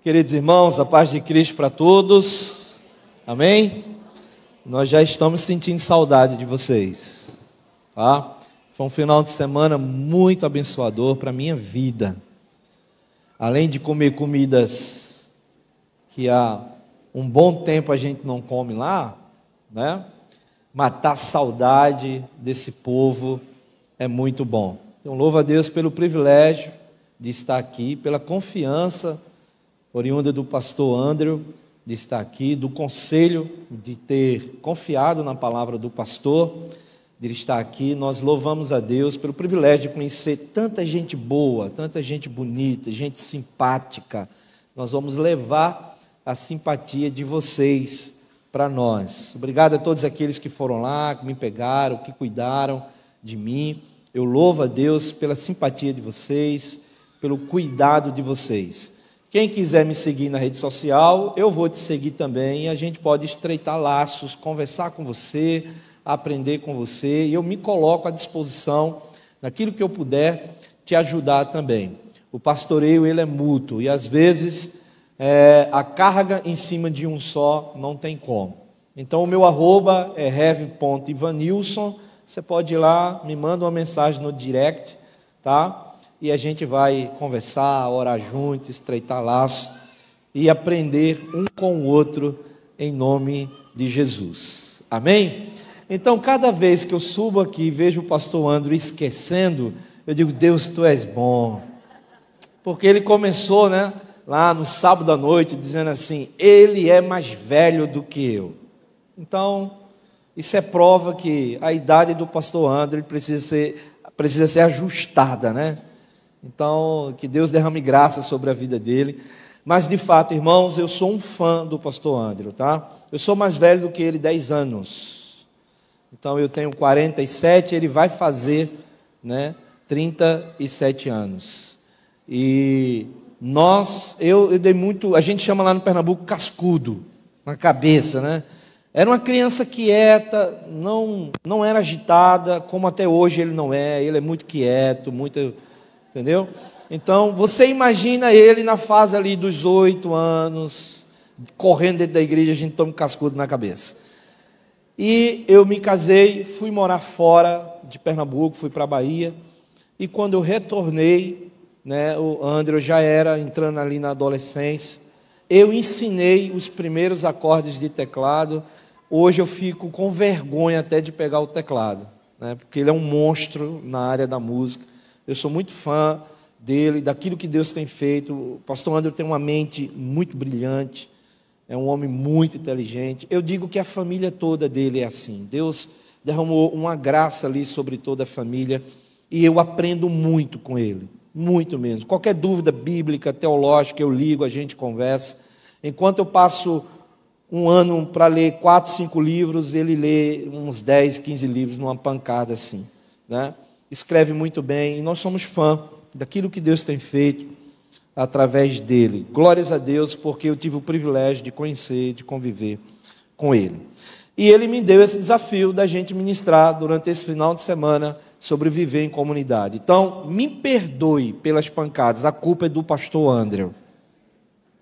Queridos irmãos, a paz de Cristo para todos, amém? Nós já estamos sentindo saudade de vocês, tá? Foi um final de semana muito abençoador para a minha vida. Além de comer comidas que há um bom tempo a gente não come lá, né? Matar a saudade desse povo é muito bom. Então louvo a Deus pelo privilégio de estar aqui, pela confiança oriunda do pastor Andrew, de estar aqui, do conselho, de ter confiado na palavra do pastor, de estar aqui. Nós louvamos a Deus pelo privilégio de conhecer tanta gente boa, tanta gente bonita, gente simpática. Nós vamos levar a simpatia de vocês para nós. Obrigado a todos aqueles que foram lá, que me pegaram, que cuidaram de mim. Eu louvo a Deus pela simpatia de vocês, pelo cuidado de vocês. Quem quiser me seguir na rede social, eu vou te seguir também, e a gente pode estreitar laços, conversar com você, aprender com você, e eu me coloco à disposição, naquilo que eu puder, te ajudar também. O pastoreio, ele é mútuo, e às vezes a carga em cima de um só não tem como. Então o meu arroba é rev.ivanilson, você pode ir lá, me manda uma mensagem no direct, tá? E a gente vai conversar, orar juntos, estreitar laços e aprender um com o outro em nome de Jesus. Amém? Então, cada vez que eu subo aqui e vejo o pastor Andrew esquecendo, eu digo, Deus, tu és bom. Porque ele começou, né, lá no sábado à noite, dizendo assim, ele é mais velho do que eu. Então, isso é prova que a idade do pastor Andrew precisa ser ajustada, né? Então, que Deus derrame graça sobre a vida dele. Mas, de fato, irmãos, eu sou um fã do pastor Andrew, tá? Eu sou mais velho do que ele 10 anos. Então, eu tenho 47, ele vai fazer, né, 37 anos. E eu dei muito, a gente chama lá no Pernambuco cascudo, na cabeça, né? Era uma criança quieta, não era agitada, como até hoje ele não é. Ele é muito quieto, entendeu? Então, você imagina ele na fase ali dos 8 anos, correndo dentro da igreja, a gente toma um cascudo na cabeça. E eu me casei, fui morar fora de Pernambuco, fui para a Bahia, e quando eu retornei, né, o Andrew já era entrando ali na adolescência, eu ensinei os primeiros acordes de teclado. Hoje eu fico com vergonha até de pegar o teclado, né, porque ele é um monstro na área da música. Eu sou muito fã dele, daquilo que Deus tem feito. O pastor Andrew tem uma mente muito brilhante, é um homem muito inteligente. Eu digo que a família toda dele é assim. Deus derramou uma graça ali sobre toda a família, e eu aprendo muito com ele, muito mesmo. Qualquer dúvida bíblica, teológica, eu ligo, a gente conversa. Enquanto eu passo um ano para ler 4, 5 livros, ele lê uns 10, 15 livros numa pancada assim, né? Escreve muito bem, e nós somos fã daquilo que Deus tem feito através dele. Glórias a Deus, porque eu tive o privilégio de conhecer, de conviver com ele. E ele me deu esse desafio da gente ministrar durante esse final de semana sobre viver em comunidade. Então, me perdoe pelas pancadas, a culpa é do pastor Andrew.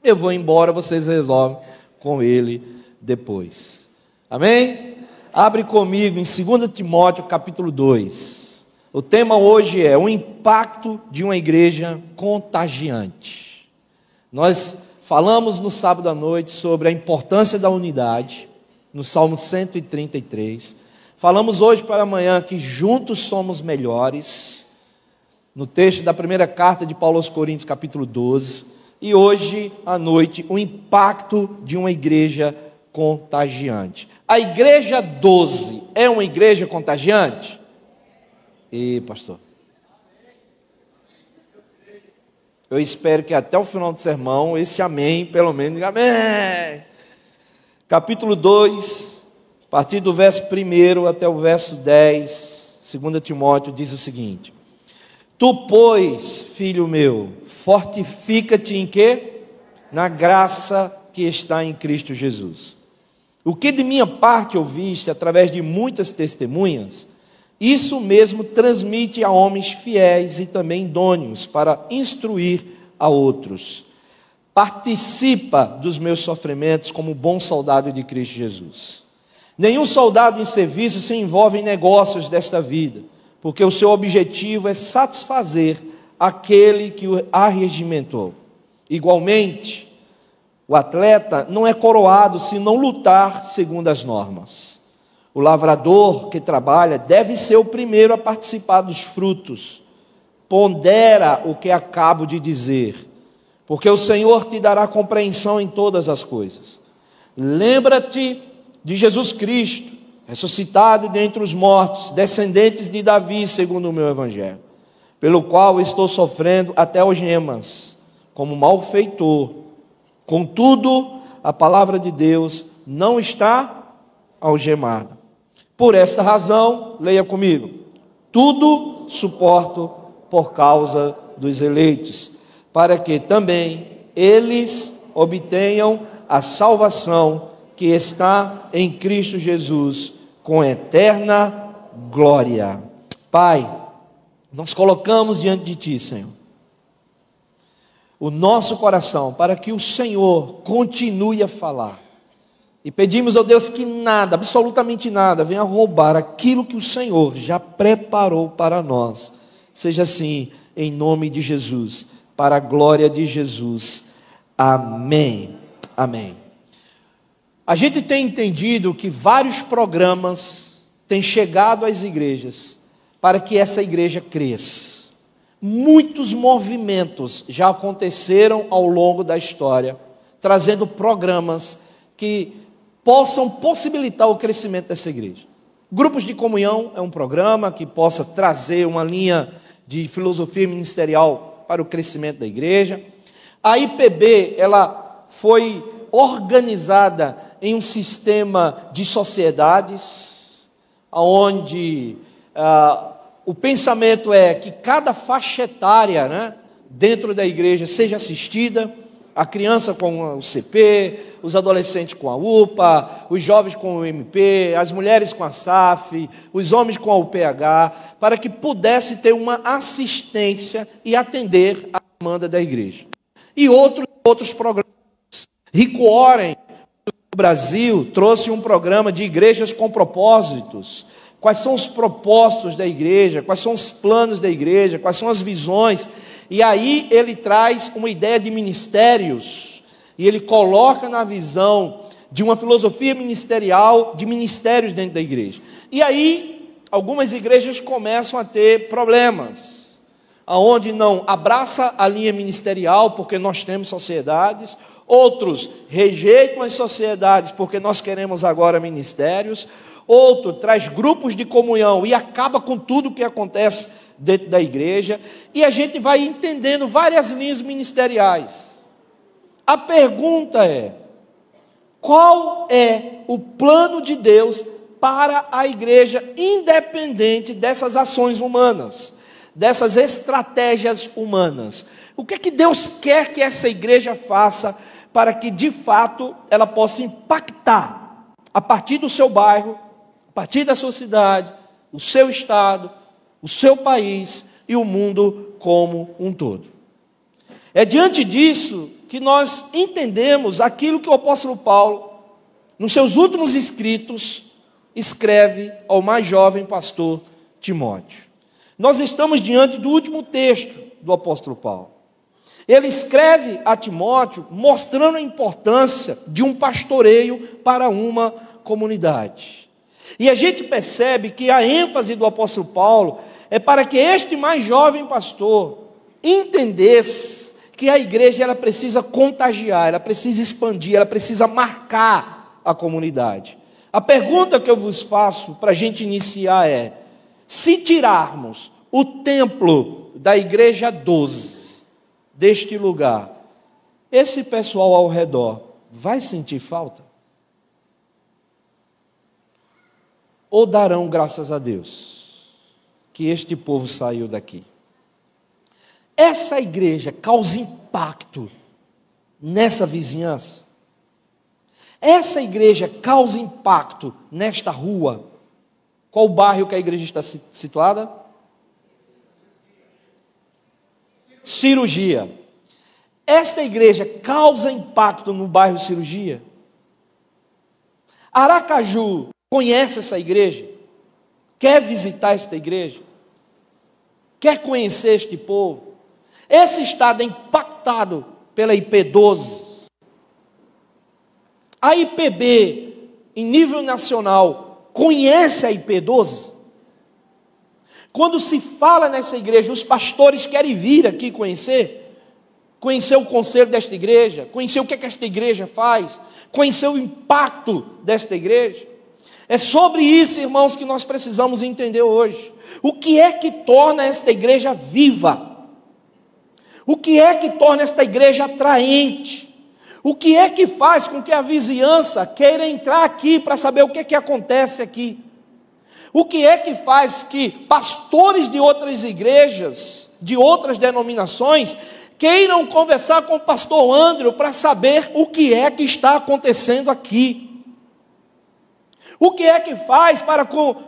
Eu vou embora, vocês resolvem com ele depois. Amém? Abre comigo em 2 Timóteo capítulo 2. O tema hoje é o impacto de uma igreja contagiante. Nós falamos no sábado à noite sobre a importância da unidade, no Salmo 133. Falamos hoje pela manhã que juntos somos melhores, no texto da primeira carta de Paulo aos Coríntios, capítulo 12. E hoje à noite, o impacto de uma igreja contagiante. A igreja 12 é uma igreja contagiante? E pastor, eu espero que até o final do sermão, esse amém, pelo menos, diga amém. Capítulo 2, a partir do verso 1 até o verso 10, 2 Timóteo diz o seguinte: Tu, pois, filho meu, fortifica-te em quê? Na graça que está em Cristo Jesus. O que de minha parte ouviste através de muitas testemunhas, isso mesmo transmite a homens fiéis e também idôneos para instruir a outros. participa dos meus sofrimentos como bom soldado de Cristo Jesus. Nenhum soldado em serviço se envolve em negócios desta vida, porque o seu objetivo é satisfazer aquele que o arregimentou. Igualmente, o atleta não é coroado se não lutar segundo as normas. O lavrador que trabalha deve ser o primeiro a participar dos frutos. Pondera o que acabo de dizer, porque o Senhor te dará compreensão em todas as coisas. Lembra-te de Jesus Cristo, ressuscitado dentre os mortos, descendentes de Davi, segundo o meu evangelho, pelo qual estou sofrendo até algemas, como malfeitor. Contudo, a palavra de Deus não está algemada. Por esta razão, leia comigo: tudo suporto por causa dos eleitos, para que também eles obtenham a salvação que está em Cristo Jesus, com eterna glória. Pai, nós colocamos diante de Ti, Senhor, o nosso coração, para que o Senhor continue a falar. E pedimos ao Deus que nada, absolutamente nada, venha roubar aquilo que o Senhor já preparou para nós. Seja assim, em nome de Jesus, para a glória de Jesus. Amém. Amém. A gente tem entendido que vários programas têm chegado às igrejas para que essa igreja cresça. Muitos movimentos já aconteceram ao longo da história, trazendo programas que possam possibilitar o crescimento dessa igreja. Grupos de comunhão é um programa que possa trazer uma linha de filosofia ministerial para o crescimento da igreja. A IPB, ela foi organizada em um sistema de sociedades, onde o pensamento é que cada faixa etária, né, dentro da igreja seja assistida, a criança com o CP, os adolescentes com a UPA, os jovens com o MP, as mulheres com a SAF, os homens com a UPH, para que pudesse ter uma assistência e atender a demanda da igreja. E outros programas. Rico Warren, no Brasil, trouxe um programa de igrejas com propósitos. Quais são os propósitos da igreja, quais são os planos da igreja, quais são as visões. E aí ele traz uma ideia de ministérios, e ele coloca na visão de uma filosofia ministerial, de ministérios dentro da igreja. E aí, algumas igrejas começam a ter problemas, aonde não abraça a linha ministerial, porque nós temos sociedades, outros rejeitam as sociedades, porque nós queremos agora ministérios, outro traz grupos de comunhão e acaba com tudo o que acontece dentro da igreja, e a gente vai entendendo várias linhas ministeriais. A pergunta é: qual é o plano de Deus para a igreja, independente dessas ações humanas, dessas estratégias humanas? O que é que Deus quer que essa igreja faça para que de fato ela possa impactar a partir do seu bairro, a partir da sua cidade, o seu estado, o seu país e o mundo como um todo? É diante disso que nós entendemos aquilo que o apóstolo Paulo, nos seus últimos escritos, escreve ao mais jovem pastor Timóteo. Nós estamos diante do último texto do apóstolo Paulo. Ele escreve a Timóteo mostrando a importância de um pastoreio para uma comunidade. E a gente percebe que a ênfase do apóstolo Paulo é para que este mais jovem pastor entendesse que a igreja ela precisa contagiar, ela precisa expandir, ela precisa marcar a comunidade. A pergunta que eu vos faço para a gente iniciar é: se tirarmos o templo da igreja 12 deste lugar, esse pessoal ao redor vai sentir falta? Ou darão graças a Deus que este povo saiu daqui? Essa igreja causa impacto nessa vizinhança? Essa igreja causa impacto nesta rua? Qual o bairro que a igreja está situada? Cirurgia. Esta igreja causa impacto no bairro Cirurgia? Aracaju conhece essa igreja? Quer visitar esta igreja? Quer conhecer este povo? Esse estado é impactado pela IP12. A IPB, em nível nacional, conhece a IP12? Quando se fala nessa igreja, os pastores querem vir aqui conhecer o conselho desta igreja, conhecer o que esta igreja faz, conhecer o impacto desta igreja. É sobre isso, irmãos, que nós precisamos entender hoje. O que é que torna esta igreja viva? O que é que torna esta igreja atraente? O que é que faz com que a vizinhança queira entrar aqui para saber o que é que acontece aqui? O que é que faz que pastores de outras igrejas, de outras denominações, queiram conversar com o pastor André para saber o que é que está acontecendo aqui? O que é que faz para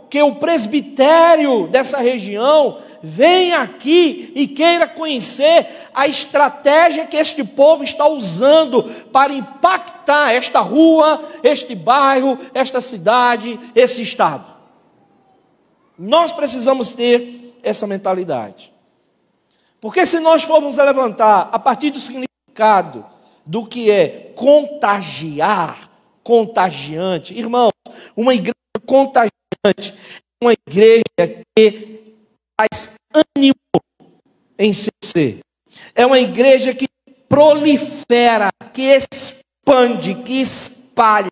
que o presbitério dessa região venha aqui e queira conhecer a estratégia que este povo está usando para impactar esta rua, este bairro, esta cidade, esse estado? Nós precisamos ter essa mentalidade. Porque se nós formos levantar a partir do significado do que é contagiar, contagiante, irmãos, uma igreja contagiante é uma igreja que faz ânimo em seu ser. É uma igreja que prolifera, que expande, que espalha.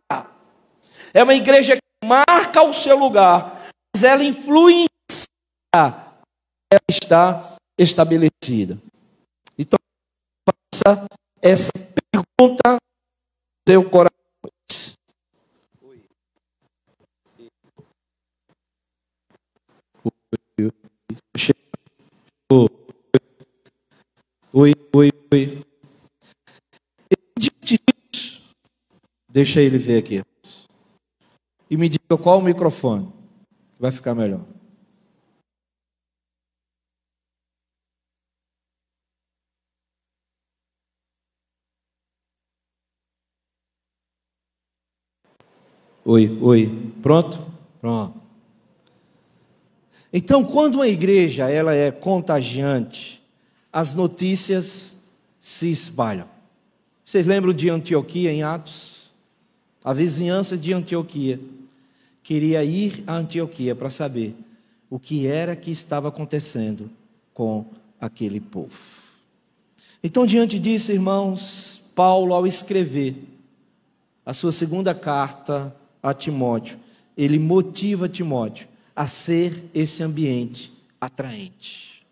É uma igreja que marca o seu lugar, mas ela influencia, ela está estabelecida. Então, faça essa pergunta no seu coração. Oi. Diante disso, deixa ele ver aqui. E me diga qual o microfone que vai ficar melhor. Oi. Pronto? Pronto. Então, quando uma igreja ela é contagiante, as notícias se espalham. Vocês lembram de Antioquia em Atos? A vizinhança de Antioquia queria ir a Antioquia para saber o que era que estava acontecendo com aquele povo. Então, diante disso, irmãos, Paulo, ao escrever a sua segunda carta a Timóteo, ele motiva Timóteo a ser esse ambiente atraente.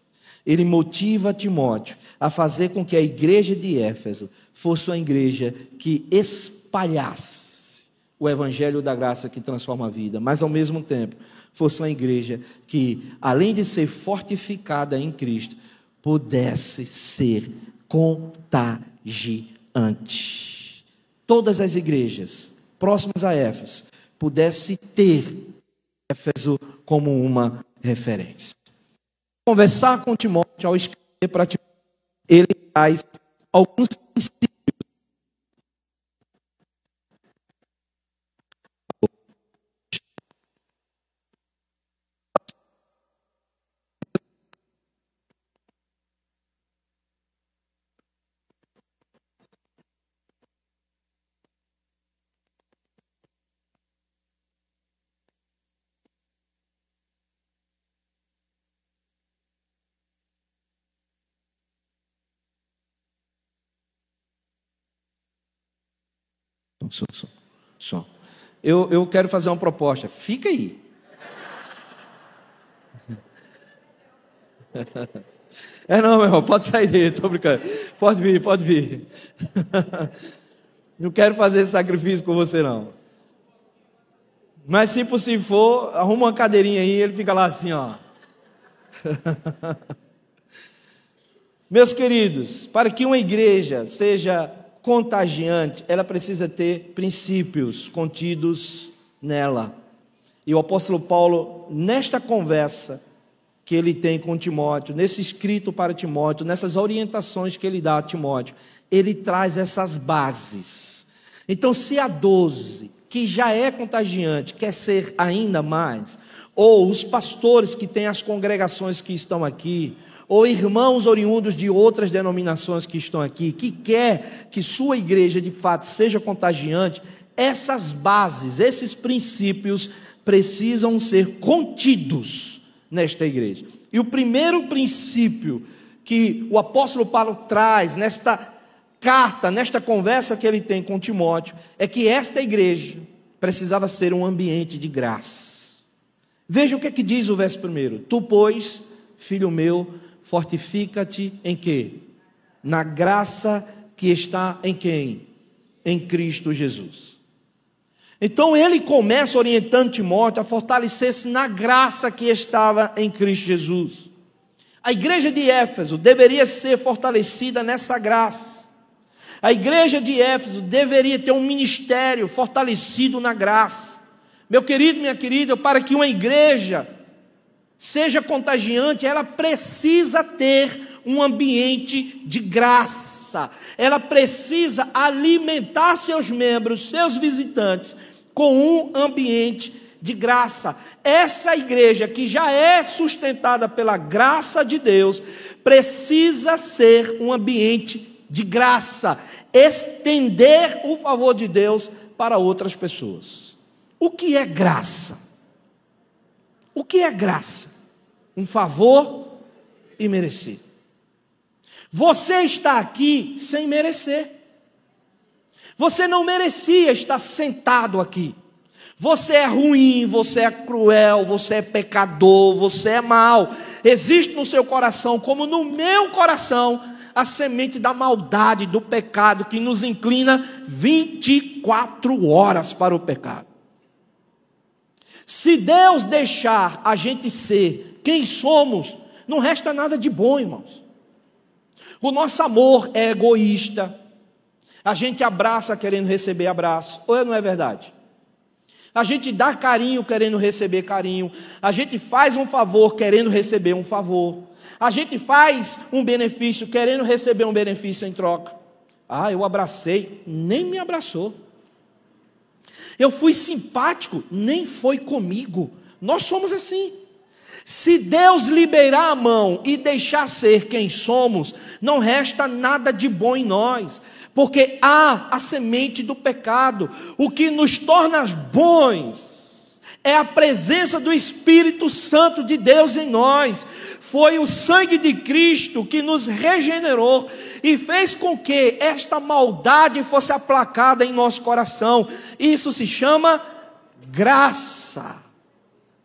Ele motiva Timóteo a fazer com que a igreja de Éfeso fosse uma igreja que espalhasse o evangelho da graça que transforma a vida, mas ao mesmo tempo fosse uma igreja que, além de ser fortificada em Cristo, pudesse ser contagiante. Todas as igrejas próximas a Éfeso pudessem ter Éfeso como uma referência. Conversar com Timóteo, ao escrever para Timóteo, ele traz alguns princípios. Só. Eu quero fazer uma proposta. Fica aí. Não, meu irmão, pode sair daí, estou brincando. Pode vir. Não quero fazer esse sacrifício com você, não. Mas se possível for, arruma uma cadeirinha aí e ele fica lá assim, ó. Meus queridos, para que uma igreja seja contagiante, ela precisa ter princípios contidos nela. E o apóstolo Paulo, nesta conversa que ele tem com Timóteo, nesse escrito para Timóteo, nessas orientações que ele dá a Timóteo, ele traz essas bases. Então, se a 12, que já é contagiante, quer ser ainda mais, ou os pastores que têm as congregações que estão aqui, ou irmãos oriundos de outras denominações que estão aqui, que quer que sua igreja de fato seja contagiante, essas bases, esses princípios precisam ser contidos nesta igreja. E o primeiro princípio que o apóstolo Paulo traz nesta carta, nesta conversa que ele tem com Timóteo, é que esta igreja precisava ser um ambiente de graça. Veja o que é que diz o verso 1: Tu, pois, filho meu, fortifica-te em quê? Na graça que está em quem? Em Cristo Jesus. Então ele começa orientando Timóteo a fortalecer-se na graça que estava em Cristo Jesus. A igreja de Éfeso deveria ser fortalecida nessa graça. A igreja de Éfeso deveria ter um ministério fortalecido na graça. Meu querido, minha querida, para que uma igreja seja contagiante, ela precisa ter um ambiente de graça. Ela precisa alimentar seus membros, seus visitantes, com um ambiente de graça. Essa igreja que já é sustentada pela graça de Deus, precisa ser um ambiente de graça, estender o favor de Deus para outras pessoas. O que é graça? O que é graça? Um favor imerecido. Você está aqui sem merecer. Você não merecia estar sentado aqui. Você é ruim, você é cruel, você é pecador, você é mau. Existe no seu coração, como no meu coração, a semente da maldade, do pecado, que nos inclina 24 horas para o pecado. Se Deus deixar a gente ser quem somos, não resta nada de bom, irmãos. O nosso amor é egoísta. A gente abraça querendo receber abraço, ou não é verdade? A gente dá carinho querendo receber carinho. A gente faz um favor querendo receber um favor. A gente faz um benefício querendo receber um benefício em troca. Ah, eu abracei, nem me abraçou. Eu fui simpático, nem foi comigo. Nós somos assim. Se Deus liberar a mão e deixar ser quem somos, não resta nada de bom em nós. Porque há a semente do pecado. O que nos torna bons é a presença do Espírito Santo de Deus em nós. Foi o sangue de Cristo que nos regenerou e fez com que esta maldade fosse aplacada em nosso coração. Isso se chama graça.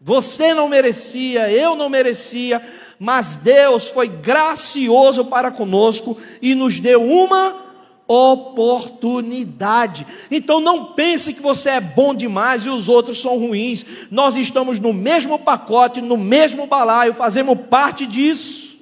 Você não merecia, eu não merecia, mas Deus foi gracioso para conosco e nos deu uma oportunidade. Então não pense que você é bom demais e os outros são ruins. Nós estamos no mesmo pacote, no mesmo balaio, fazemos parte disso.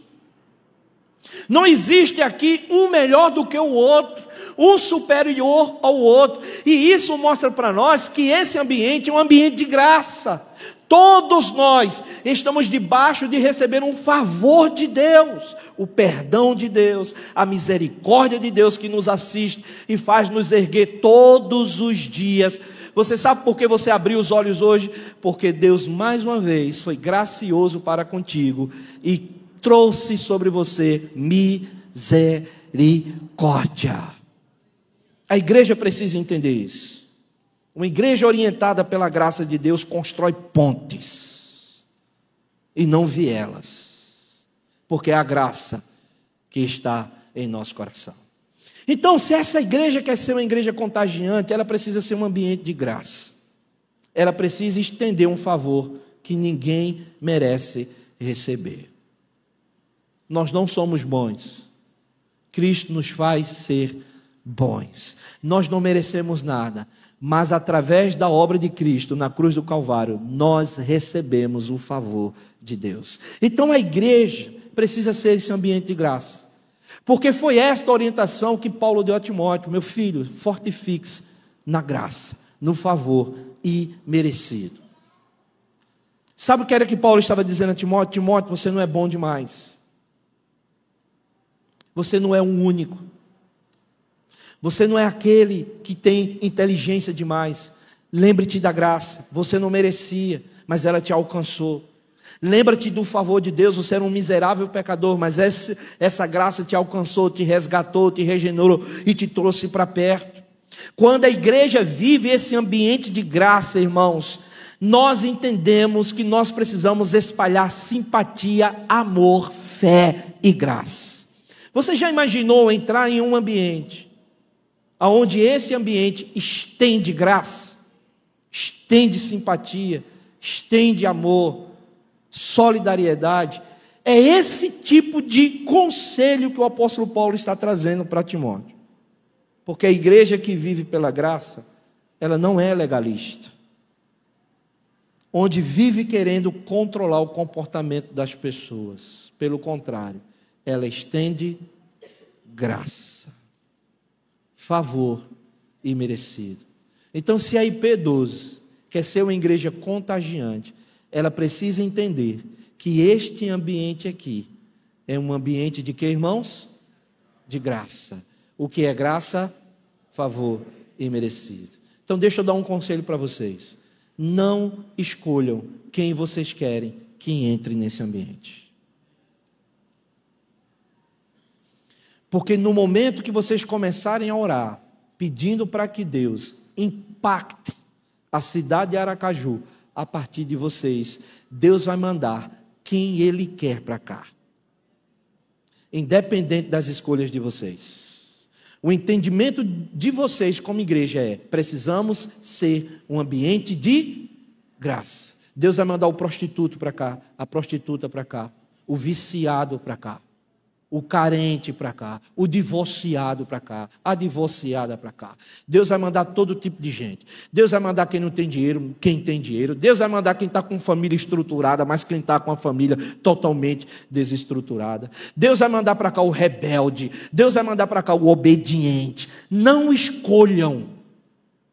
Não existe aqui um melhor do que o outro, um superior ao outro, e isso mostra para nós que esse ambiente é um ambiente de graça. Todos nós estamos debaixo de receber um favor de Deus, o perdão de Deus, a misericórdia de Deus que nos assiste e faz nos erguer todos os dias. Você sabe por que você abriu os olhos hoje? Porque Deus mais uma vez foi gracioso para contigo e trouxe sobre você misericórdia. A igreja precisa entender isso. Uma igreja orientada pela graça de Deus constrói pontes e não vielas, porque é a graça que está em nosso coração. Então, se essa igreja quer ser uma igreja contagiante, ela precisa ser um ambiente de graça. Ela precisa estender um favor que ninguém merece receber. Nós não somos bons. Cristo nos faz ser bons. Nós não merecemos nada. Mas através da obra de Cristo na cruz do Calvário, nós recebemos o favor de Deus. Então a igreja precisa ser esse ambiente de graça. Porque foi esta orientação que Paulo deu a Timóteo: meu filho, fortifique-se na graça, no favor imerecido. Sabe o que era que Paulo estava dizendo a Timóteo? Timóteo, você não é bom demais. Você não é um único. Você não é aquele que tem inteligência demais. Lembre-te da graça. Você não merecia, mas ela te alcançou. Lembra-te do favor de Deus. Você era um miserável pecador, mas essa graça te alcançou, te resgatou, te regenerou e te trouxe para perto. Quando a igreja vive esse ambiente de graça, irmãos, nós entendemos que nós precisamos espalhar simpatia, amor, fé e graça. Você já imaginou entrar em um ambiente onde esse ambiente estende graça, estende simpatia, estende amor, solidariedade? É esse tipo de conselho que o apóstolo Paulo está trazendo para Timóteo. Porque a igreja que vive pela graça, ela não é legalista, onde vive querendo controlar o comportamento das pessoas. Pelo contrário, ela estende graça, favor imerecido. Então, se a IP12 quer ser uma igreja contagiante, ela precisa entender que este ambiente aqui é um ambiente de quê, irmãos? De graça. O que é graça? Favor imerecido. Então, deixa eu dar um conselho para vocês. Não escolham quem vocês querem que entre nesse ambiente. Porque no momento que vocês começarem a orar, pedindo para que Deus impacte a cidade de Aracaju, a partir de vocês, Deus vai mandar quem Ele quer para cá, independente das escolhas de vocês. O entendimento de vocês como igreja é: precisamos ser um ambiente de graça. Deus vai mandar o prostituto para cá, a prostituta para cá, o viciado para cá, o carente para cá, o divorciado para cá, a divorciada para cá. Deus vai mandar todo tipo de gente. Deus vai mandar quem não tem dinheiro, quem tem dinheiro. Deus vai mandar quem está com família estruturada, mas quem está com a família totalmente desestruturada. Deus vai mandar para cá o rebelde. Deus vai mandar para cá o obediente. Não escolham,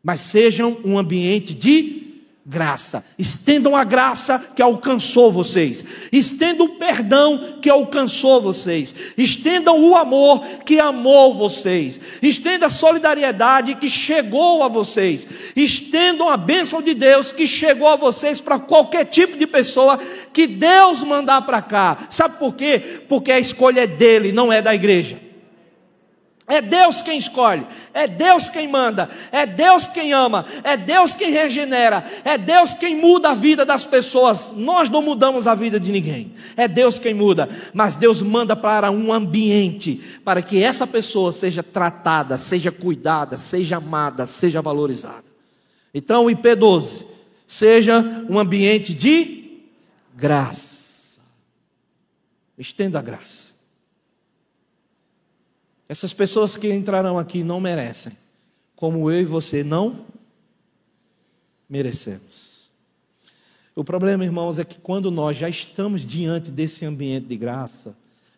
mas sejam um ambiente de graça. Estendam a graça que alcançou vocês. Estendam o perdão que alcançou vocês. Estendam o amor que amou vocês. Estendam a solidariedade que chegou a vocês. Estendam a bênção de Deus que chegou a vocês para qualquer tipo de pessoa que Deus mandar para cá. Sabe por quê? Porque a escolha é dele, não é da igreja. É Deus quem escolhe, é Deus quem manda, é Deus quem ama, é Deus quem regenera, é Deus quem muda a vida das pessoas. Nós não mudamos a vida de ninguém, é Deus quem muda, mas Deus manda para um ambiente, para que essa pessoa seja tratada, seja cuidada, seja amada, seja valorizada. Então o IP12 seja um ambiente de graça. Estenda a graça. Essas pessoas que entrarão aqui não merecem, como eu e você não merecemos. O problema, irmãos, é que quando nós já estamos diante desse ambiente de graça,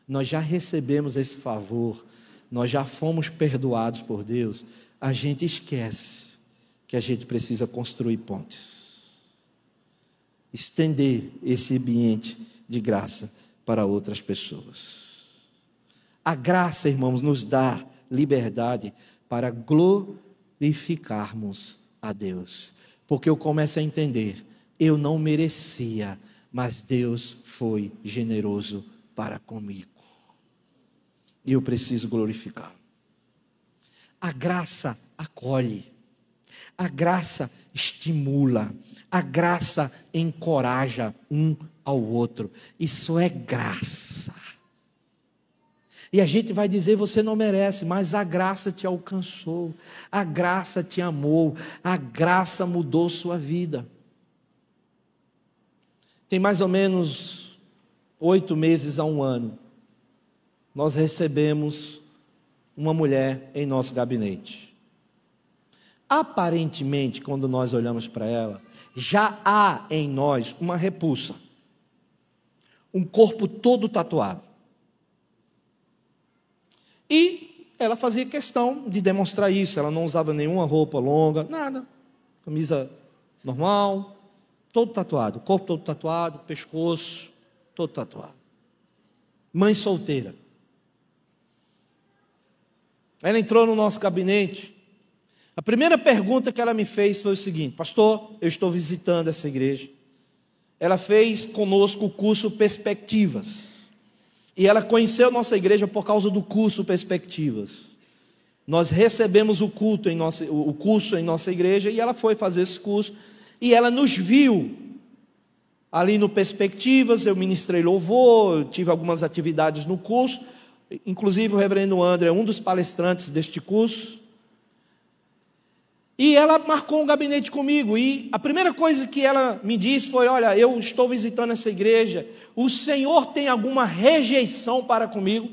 nós já recebemos esse favor, nós já fomos perdoados por Deus, a gente esquece que a gente precisa construir pontes, estender esse ambiente de graça para outras pessoas. A graça, irmãos, nos dá liberdade para glorificarmos a Deus. Porque eu começo a entender, eu não merecia, mas Deus foi generoso para comigo. E eu preciso glorificar. A graça acolhe, a graça estimula, a graça encoraja um ao outro. Isso é graça. E a gente vai dizer, você não merece, mas a graça te alcançou, a graça te amou, a graça mudou sua vida. Tem mais ou menos 8 meses a 1 ano, nós recebemos uma mulher em nosso gabinete. Aparentemente, quando nós olhamos para ela, já há em nós uma repulsa, um corpo todo tatuado. E ela fazia questão de demonstrar isso. Ela não usava nenhuma roupa longa, nada. Camisa normal, todo tatuado. Corpo todo tatuado, pescoço, todo tatuado. Mãe solteira. Ela entrou no nosso gabinete. A primeira pergunta que ela me fez foi o seguinte: pastor, eu estou visitando essa igreja. Ela fez conosco o curso Perspectivas. E ela conheceu nossa igreja por causa do curso Perspectivas. Nós recebemos o curso em nossa igreja e ela foi fazer esse curso. E ela nos viu ali no Perspectivas. Eu ministrei louvor, eu tive algumas atividades no curso. Inclusive o reverendo André é um dos palestrantes deste curso. E ela marcou um gabinete comigo, e a primeira coisa que ela me disse foi: olha, eu estou visitando essa igreja, o Senhor tem alguma rejeição para comigo?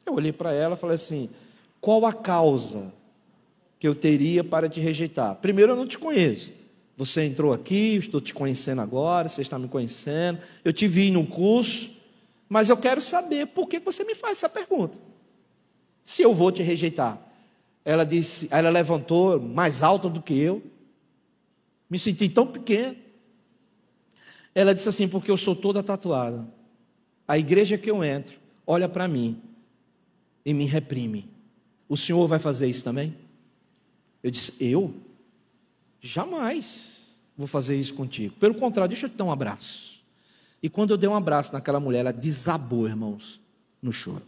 Eu olhei para ela e falei assim: qual a causa que eu teria para te rejeitar? Primeiro, eu não te conheço, você entrou aqui, eu estou te conhecendo agora, você está me conhecendo, eu te vi no curso, mas eu quero saber por que você me faz essa pergunta, se eu vou te rejeitar. Ela disse, ela levantou mais alta do que eu, me senti tão pequeno. Ela disse assim: porque eu sou toda tatuada, a igreja que eu entro olha para mim e me reprime. O senhor vai fazer isso também? Eu disse: eu? Jamais vou fazer isso contigo, pelo contrário, deixa eu te dar um abraço. E quando eu dei um abraço naquela mulher, ela desabou, irmãos, no choro.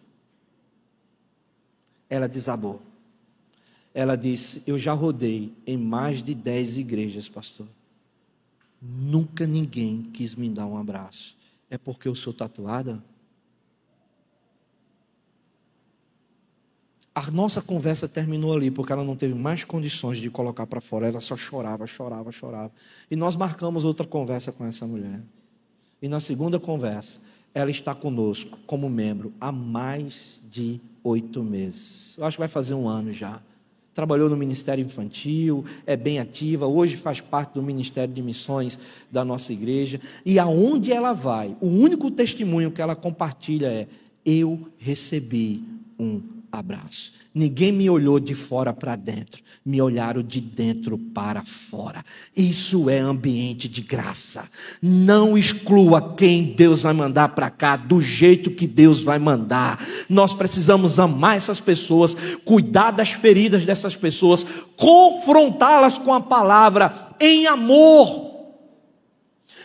Ela desabou. Ela disse: eu já rodei em mais de 10 igrejas, pastor. Nunca ninguém quis me dar um abraço. É porque eu sou tatuada? A nossa conversa terminou ali, porque ela não teve mais condições de colocar para fora. Ela só chorava, chorava, chorava. E nós marcamos outra conversa com essa mulher. E na segunda conversa, ela está conosco como membro há mais de 8 meses. Eu acho que vai fazer 1 ano já. Trabalhou no Ministério Infantil, é bem ativa, hoje faz parte do Ministério de Missões da nossa igreja. E aonde ela vai, o único testemunho que ela compartilha é: eu recebi um abraço. Ninguém me olhou de fora para dentro, me olharam de dentro para fora. Isso é ambiente de graça. Não exclua quem Deus vai mandar para cá, do jeito que Deus vai mandar. Nós precisamos amar essas pessoas, cuidar das feridas dessas pessoas, confrontá-las com a palavra em amor.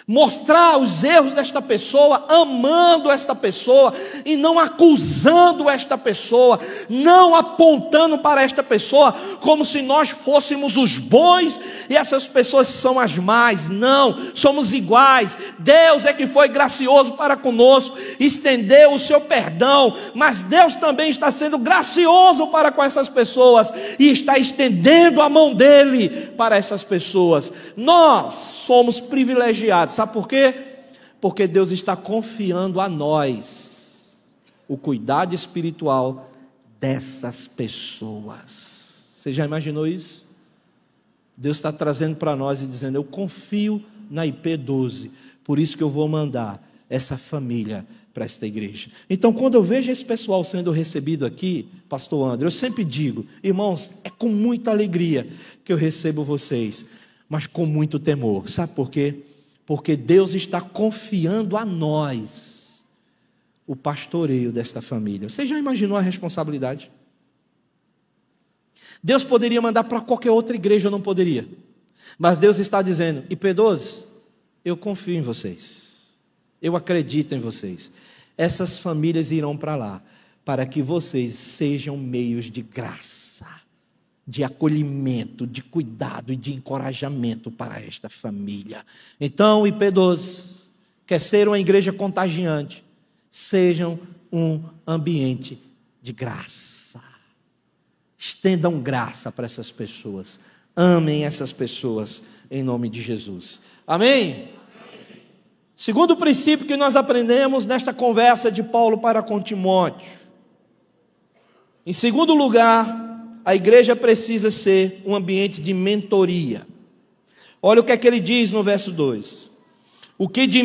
Mostrar os erros desta pessoa, amando esta pessoa e não acusando esta pessoa, não apontando para esta pessoa como se nós fôssemos os bons e essas pessoas são as más. Não, somos iguais. Deus é que foi gracioso para conosco, estendeu o seu perdão, mas Deus também está sendo gracioso para com essas pessoas e está estendendo a mão dele para essas pessoas. Nós somos privilegiados. Sabe por quê? Porque Deus está confiando a nós o cuidado espiritual dessas pessoas. Você já imaginou isso? Deus está trazendo para nós e dizendo: eu confio na IP12, por isso que eu vou mandar essa família para esta igreja. Então, quando eu vejo esse pessoal sendo recebido aqui, pastor André, eu sempre digo: irmãos, é com muita alegria que eu recebo vocês, mas com muito temor. Sabe por quê? Porque Deus está confiando a nós o pastoreio desta família. Você já imaginou a responsabilidade? Deus poderia mandar para qualquer outra igreja, ou não poderia? Mas Deus está dizendo: IP12, eu confio em vocês, eu acredito em vocês. Essas famílias irão para lá, para que vocês sejam meios de graça, de acolhimento, de cuidado e de encorajamento para esta família. Então, IP12, quer ser uma igreja contagiante, sejam um ambiente de graça. Estendam graça para essas pessoas. Amem essas pessoas em nome de Jesus. Amém? Segundo princípio que nós aprendemos nesta conversa de Paulo para com Timóteo. Em segundo lugar, a igreja precisa ser um ambiente de mentoria. Olha o que é que ele diz no verso 2. O que de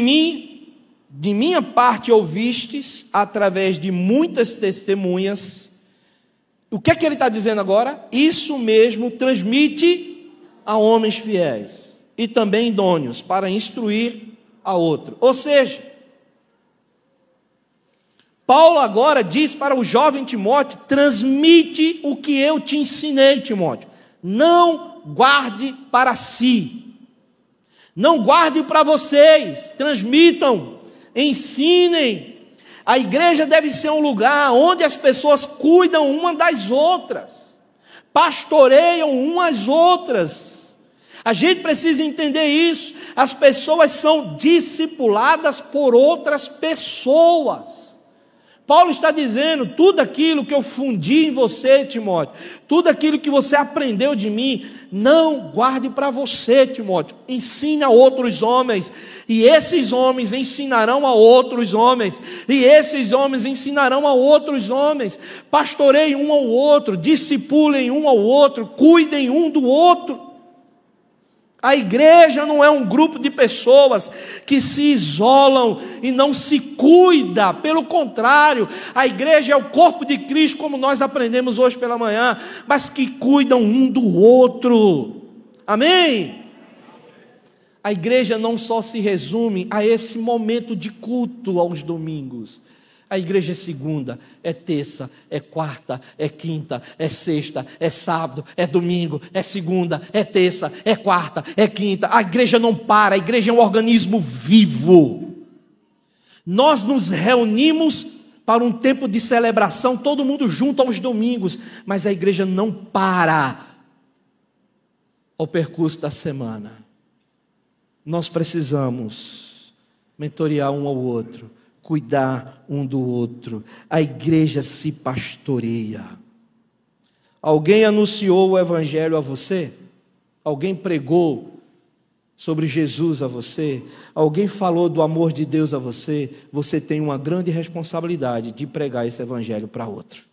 minha parte ouvistes, através de muitas testemunhas. O que é que ele está dizendo agora? Isso mesmo transmite a homens fiéis e também idôneos para instruir a outro. Ou seja, Paulo agora diz para o jovem Timóteo: transmite o que eu te ensinei, Timóteo. Não guarde para si. Não guarde para vocês. Transmitam, ensinem. A igreja deve ser um lugar onde as pessoas cuidam uma das outras, pastoreiam umas às outras. A gente precisa entender isso. As pessoas são discipuladas por outras pessoas. Paulo está dizendo: tudo aquilo que eu fundi em você, Timóteo, tudo aquilo que você aprendeu de mim, não guarde para você, Timóteo. Ensine a outros homens, e esses homens ensinarão a outros homens, e esses homens ensinarão a outros homens. Pastoreiem um ao outro, discipulem um ao outro, cuidem um do outro. A igreja não é um grupo de pessoas que se isolam e não se cuida. Pelo contrário, a igreja é o corpo de Cristo, como nós aprendemos hoje pela manhã, mas que cuidam um do outro. Amém? A igreja não só se resume a esse momento de culto aos domingos. A igreja é segunda, é terça, é quarta, é quinta, é sexta, é sábado, é domingo, é segunda, é terça, é quarta, é quinta. A igreja não para, a igreja é um organismo vivo. Nós nos reunimos para um tempo de celebração, todo mundo junto aos domingos, mas a igreja não para ao percurso da semana. Nós precisamos mentorear um ao outro, cuidar um do outro. A igreja se pastoreia. Alguém anunciou o evangelho a você? Alguém pregou sobre Jesus a você? Alguém falou do amor de Deus a você? Você tem uma grande responsabilidade de pregar esse evangelho para outro.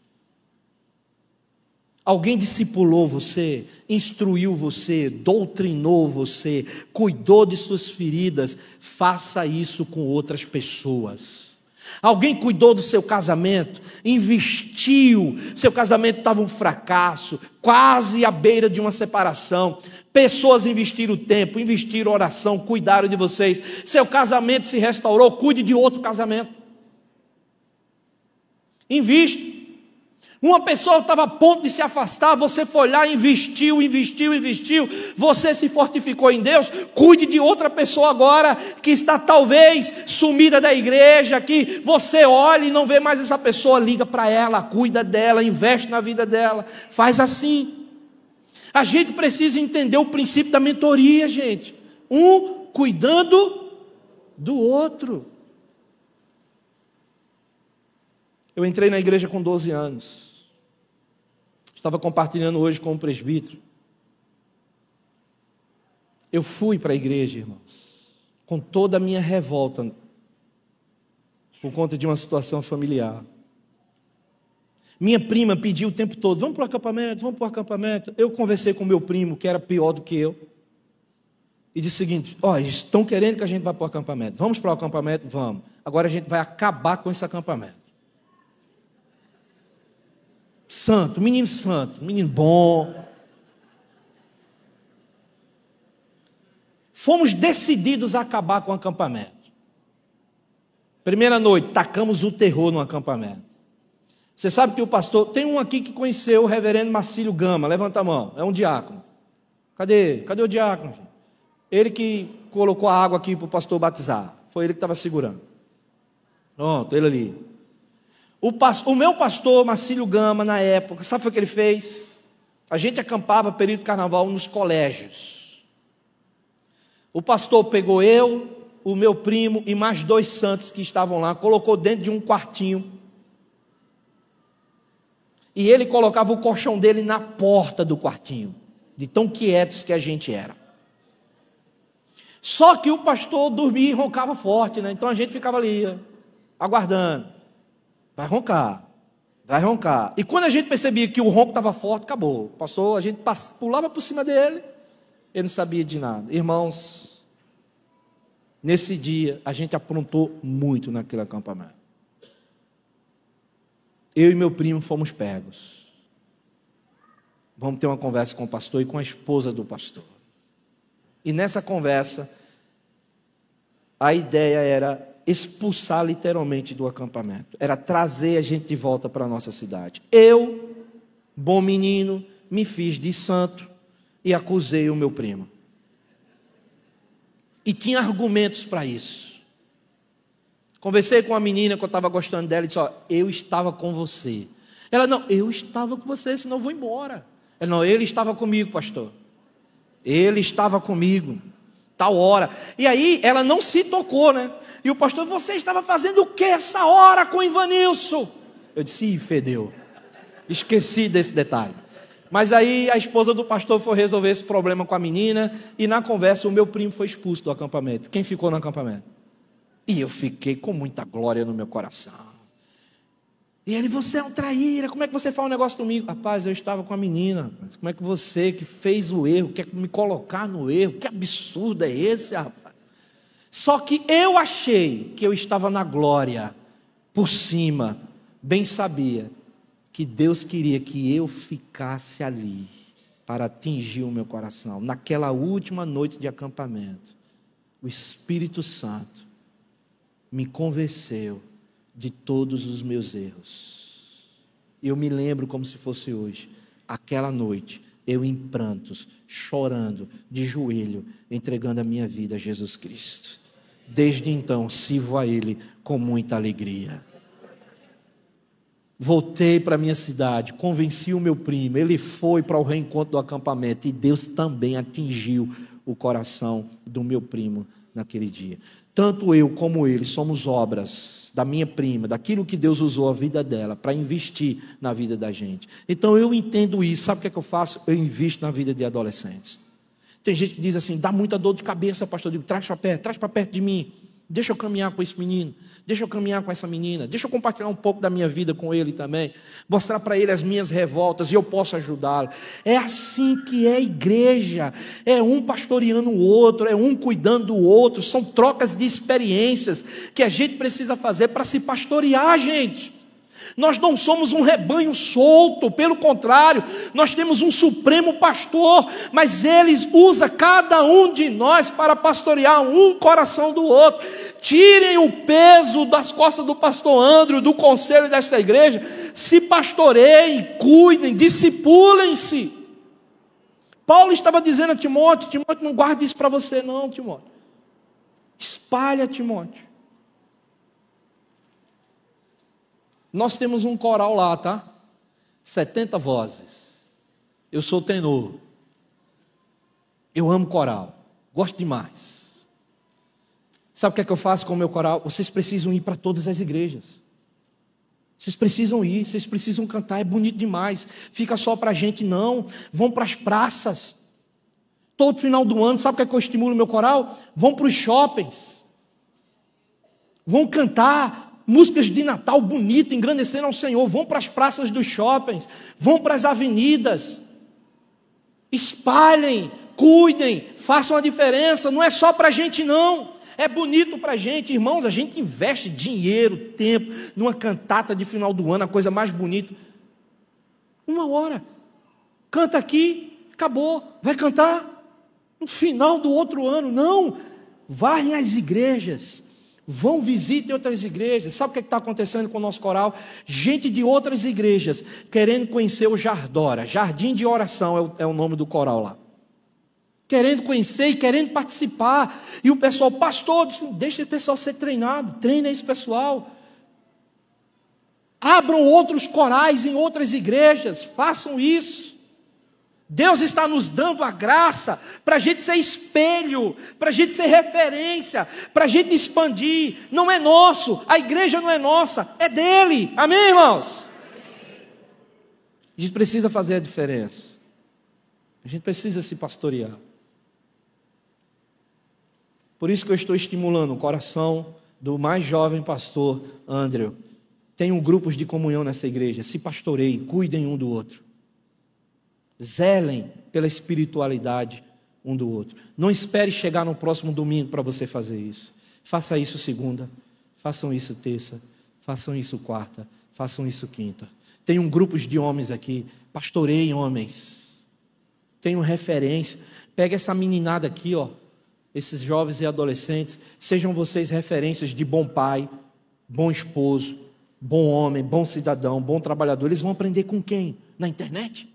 Alguém discipulou você, instruiu você, doutrinou você, cuidou de suas feridas. Faça isso com outras pessoas. Alguém cuidou do seu casamento, investiu, seu casamento estava um fracasso, quase à beira de uma separação. Pessoas investiram tempo, investiram oração, cuidaram de vocês. Seu casamento se restaurou, cuide de outro casamento. Invista. Uma pessoa estava a ponto de se afastar, você foi lá, investiu, você se fortificou em Deus. Cuide de outra pessoa agora que está talvez sumida da igreja, que você olha e não vê mais essa pessoa, liga para ela, cuida dela, investe na vida dela, faz assim. A gente precisa entender o princípio da mentoria, gente, um cuidando do outro. Eu entrei na igreja com 12 anos. Estava compartilhando hoje com o presbítero. Eu fui para a igreja, irmãos, com toda a minha revolta, por conta de uma situação familiar. Minha prima pediu o tempo todo: vamos para o acampamento, vamos para o acampamento. Eu conversei com meu primo, que era pior do que eu, e disse o seguinte: ó, estão querendo que a gente vá para o acampamento. Vamos para o acampamento? Vamos. Agora a gente vai acabar com esse acampamento. Santo, menino bom. Fomos decididos a acabar com o acampamento. Primeira noite, tacamos o terror no acampamento. Você sabe que o pastor, tem um aqui que conheceu o reverendo Marcílio Gama, levanta a mão, é um diácono. Cadê o diácono? Ele que colocou a água aqui para o pastor batizar, foi ele que estava segurando. Pronto, ele ali. O meu pastor, Marcílio Gama, na época, sabe o que ele fez? A gente acampava período de carnaval nos colégios. O pastor pegou eu, o meu primo e mais 2 santos que estavam lá, colocou dentro de um quartinho. E ele colocava o colchão dele na porta do quartinho, de tão quietos que a gente era. Só que o pastor dormia e roncava forte, né? Então a gente ficava ali, aguardando. Vai roncar. E quando a gente percebia que o ronco estava forte, acabou. O pastor, a gente pulava por cima dele, ele não sabia de nada. Irmãos, nesse dia, a gente aprontou muito naquele acampamento. Eu e meu primo fomos pegos. Vamos ter uma conversa com o pastor e com a esposa do pastor. E nessa conversa, a ideia era expulsar literalmente do acampamento, era trazer a gente de volta para a nossa cidade. Eu, bom menino, me fiz de santo e acusei o meu primo. E tinha argumentos para isso. Conversei com uma menina que eu estava gostando dela e disse: ó, eu estava com você. Ela: não, eu estava com você, senão eu vou embora. Ela: não, ele estava comigo, pastor. Ele estava comigo, tal hora. E aí ela não se tocou, né? E o pastor: você estava fazendo o que essa hora com o Ivanilson? Eu disse: ih, fedeu. Esqueci desse detalhe. Mas aí a esposa do pastor foi resolver esse problema com a menina, e na conversa o meu primo foi expulso do acampamento. Quem ficou no acampamento? E eu fiquei com muita glória no meu coração. E ele: você é um traíra, como é que você faz um negócio comigo? Rapaz, eu estava com a menina. Como é que você que fez o erro quer me colocar no erro? Que absurdo é esse, rapaz? Só que eu achei que eu estava na glória, por cima, bem sabia que Deus queria que eu ficasse ali para atingir o meu coração. Naquela última noite de acampamento, o Espírito Santo me convenceu de todos os meus erros. Eu me lembro como se fosse hoje. Aquela noite, eu em prantos, chorando, de joelho, entregando a minha vida a Jesus Cristo. Desde então, sirvo a Ele com muita alegria. Voltei para a minha cidade, convenci o meu primo, ele foi para o reencontro do acampamento, e Deus também atingiu o coração do meu primo naquele dia. Tanto eu como ele somos obras da minha prima, daquilo que Deus usou a vida dela para investir na vida da gente. Então eu entendo isso. Sabe o que é que eu faço? Eu invisto na vida de adolescentes. Tem gente que diz assim: dá muita dor de cabeça, pastor. Eu digo: traz para perto de mim. Deixa eu caminhar com esse menino, deixa eu caminhar com essa menina, deixa eu compartilhar um pouco da minha vida com ele também, mostrar para ele as minhas revoltas, e eu posso ajudá-lo. É assim que é a igreja, é um pastoreando o outro, é um cuidando do outro, são trocas de experiências que a gente precisa fazer para se pastorear, gente. Nós não somos um rebanho solto, pelo contrário, nós temos um supremo pastor, mas ele usa cada um de nós para pastorear um coração do outro. Tirem o peso das costas do pastor André, do conselho desta igreja, se pastoreiem, cuidem, discipulem-se. Paulo estava dizendo a Timóteo: Timóteo, não guarde isso para você não, Timóteo. Espalha, Timóteo. Nós temos um coral lá, tá? 70 vozes. Eu sou tenor. Eu amo coral. Gosto demais. Sabe o que é que eu faço com o meu coral? Vocês precisam ir para todas as igrejas. Vocês precisam ir, vocês precisam cantar, é bonito demais. Fica só para a gente não. Vão para as praças. Todo final do ano, sabe o que é que eu estimulo o meu coral? Vão para os shoppings. Vão cantar músicas de Natal bonito, engrandecendo ao Senhor. Vão para as praças dos shoppings, vão para as avenidas, espalhem, cuidem, façam a diferença. Não é só para a gente não, é bonito para a gente, irmãos. A gente investe dinheiro, tempo, numa cantata de final do ano, a coisa mais bonita. 1 hora, canta aqui, acabou. Vai cantar no final do outro ano? Não, varrem as igrejas, vão, visitem outras igrejas. Sabe o que está acontecendo com o nosso coral? Gente de outras igrejas querendo conhecer o Jardora, Jardim de Oração é o nome do coral lá, querendo conhecer e querendo participar. E o pessoal: pastor, deixa esse pessoal ser treinado, treina esse pessoal. Abram outros corais em outras igrejas, façam isso. Deus está nos dando a graça para a gente ser espelho, para a gente ser referência, para a gente expandir. Não é nosso, a igreja não é nossa, é dele. Amém, irmãos? A gente precisa fazer a diferença. A gente precisa se pastorear. Por isso que eu estou estimulando o coração do mais jovem pastor André. Tenham grupos de comunhão nessa igreja, se pastoreiem, cuidem um do outro. Zelem pela espiritualidade um do outro. Não espere chegar no próximo domingo para você fazer isso. Faça isso segunda, façam isso terça, façam isso quarta, façam isso quinta. Tenham grupos de homens aqui, pastoreiem homens. Tenham referência. Pega essa meninada aqui, ó. esses jovens e adolescentes, sejam vocês referências de bom pai, bom esposo, bom homem, bom cidadão, bom trabalhador. Eles vão aprender com quem? Na internet?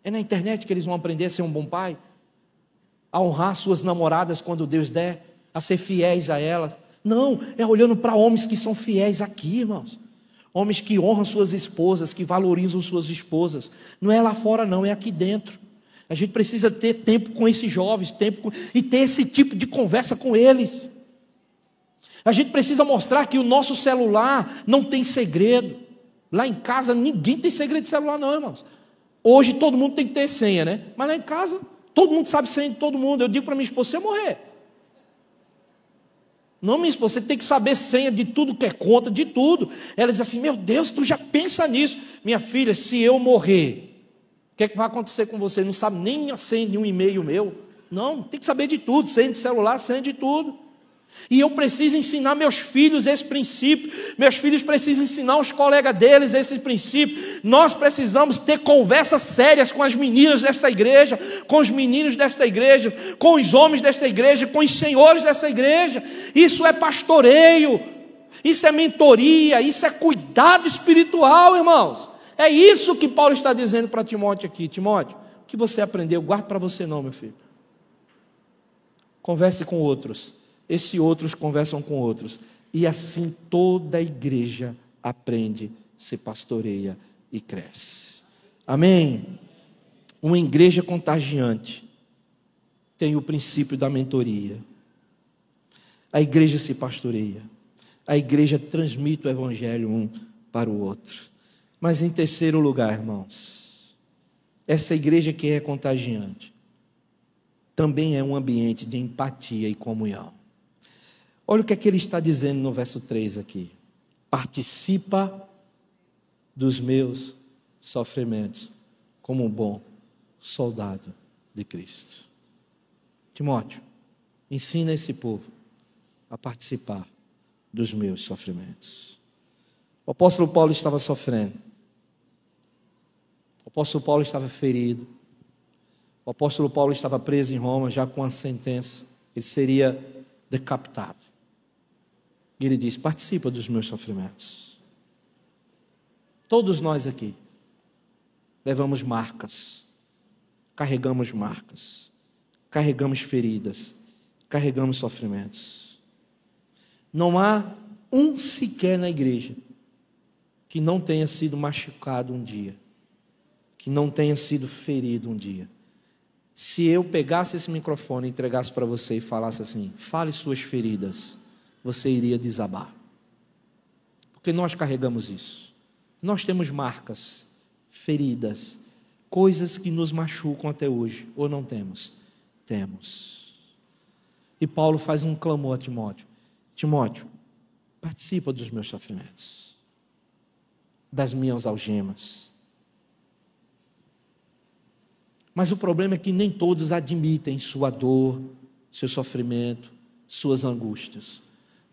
É na internet que eles vão aprender a ser um bom pai? A honrar suas namoradas quando Deus der? A ser fiéis a elas? Não, é olhando para homens que são fiéis aqui, irmãos. Homens que honram suas esposas, que valorizam suas esposas. Não é lá fora não, é aqui dentro. A gente precisa ter tempo com esses jovens, e ter esse tipo de conversa com eles. A gente precisa mostrar que o nosso celular não tem segredo. Lá em casa ninguém tem segredo de celular não, irmãos. Hoje todo mundo tem que ter senha, né? Mas lá em casa todo mundo sabe senha de todo mundo. Eu digo para minha esposa, se eu morrer. Não, minha esposa, você tem que saber senha de tudo que é conta, de tudo. Ela diz assim, meu Deus, tu já pensa nisso. Minha filha, se eu morrer, o que é que vai acontecer com você? Não sabe nem a senha de um e-mail meu? Não, tem que saber de tudo, senha de celular, senha de tudo. E eu preciso ensinar meus filhos esse princípio. Meus filhos precisam ensinar os colegas deles esse princípio. Nós precisamos ter conversas sérias com as meninas desta igreja, com os meninos desta igreja, com os homens desta igreja, com os senhores desta igreja. Isso é pastoreio, isso é mentoria, isso é cuidado espiritual, irmãos. É isso que Paulo está dizendo para Timóteo aqui. Timóteo, o que você aprendeu, guarde para você não, meu filho. Converse com outros. Esses outros conversam com outros. E assim toda a igreja aprende, se pastoreia e cresce. Amém? Uma igreja contagiante tem o princípio da mentoria. A igreja se pastoreia. A igreja transmite o evangelho um para o outro. Mas em terceiro lugar, irmãos, essa igreja que é contagiante também é um ambiente de empatia e comunhão. Olha o que é que ele está dizendo no verso 3 aqui. Participa dos meus sofrimentos como um bom soldado de Cristo. Timóteo, ensina esse povo a participar dos meus sofrimentos. O apóstolo Paulo estava sofrendo. O apóstolo Paulo estava ferido. O apóstolo Paulo estava preso em Roma, já com a sentença. Ele seria decapitado. E ele diz, participa dos meus sofrimentos. Todos nós aqui levamos marcas, carregamos feridas, carregamos sofrimentos. Não há um sequer na igreja que não tenha sido machucado um dia, que não tenha sido ferido um dia. Se eu pegasse esse microfone, entregasse para você e falasse assim, fale suas feridas, você iria desabar. Porque nós carregamos isso. Nós temos marcas, feridas, coisas que nos machucam até hoje, ou não temos? Temos. E Paulo faz um clamor a Timóteo. Timóteo, participa dos meus sofrimentos, das minhas algemas. Mas o problema é que nem todos admitem sua dor, seu sofrimento, suas angústias.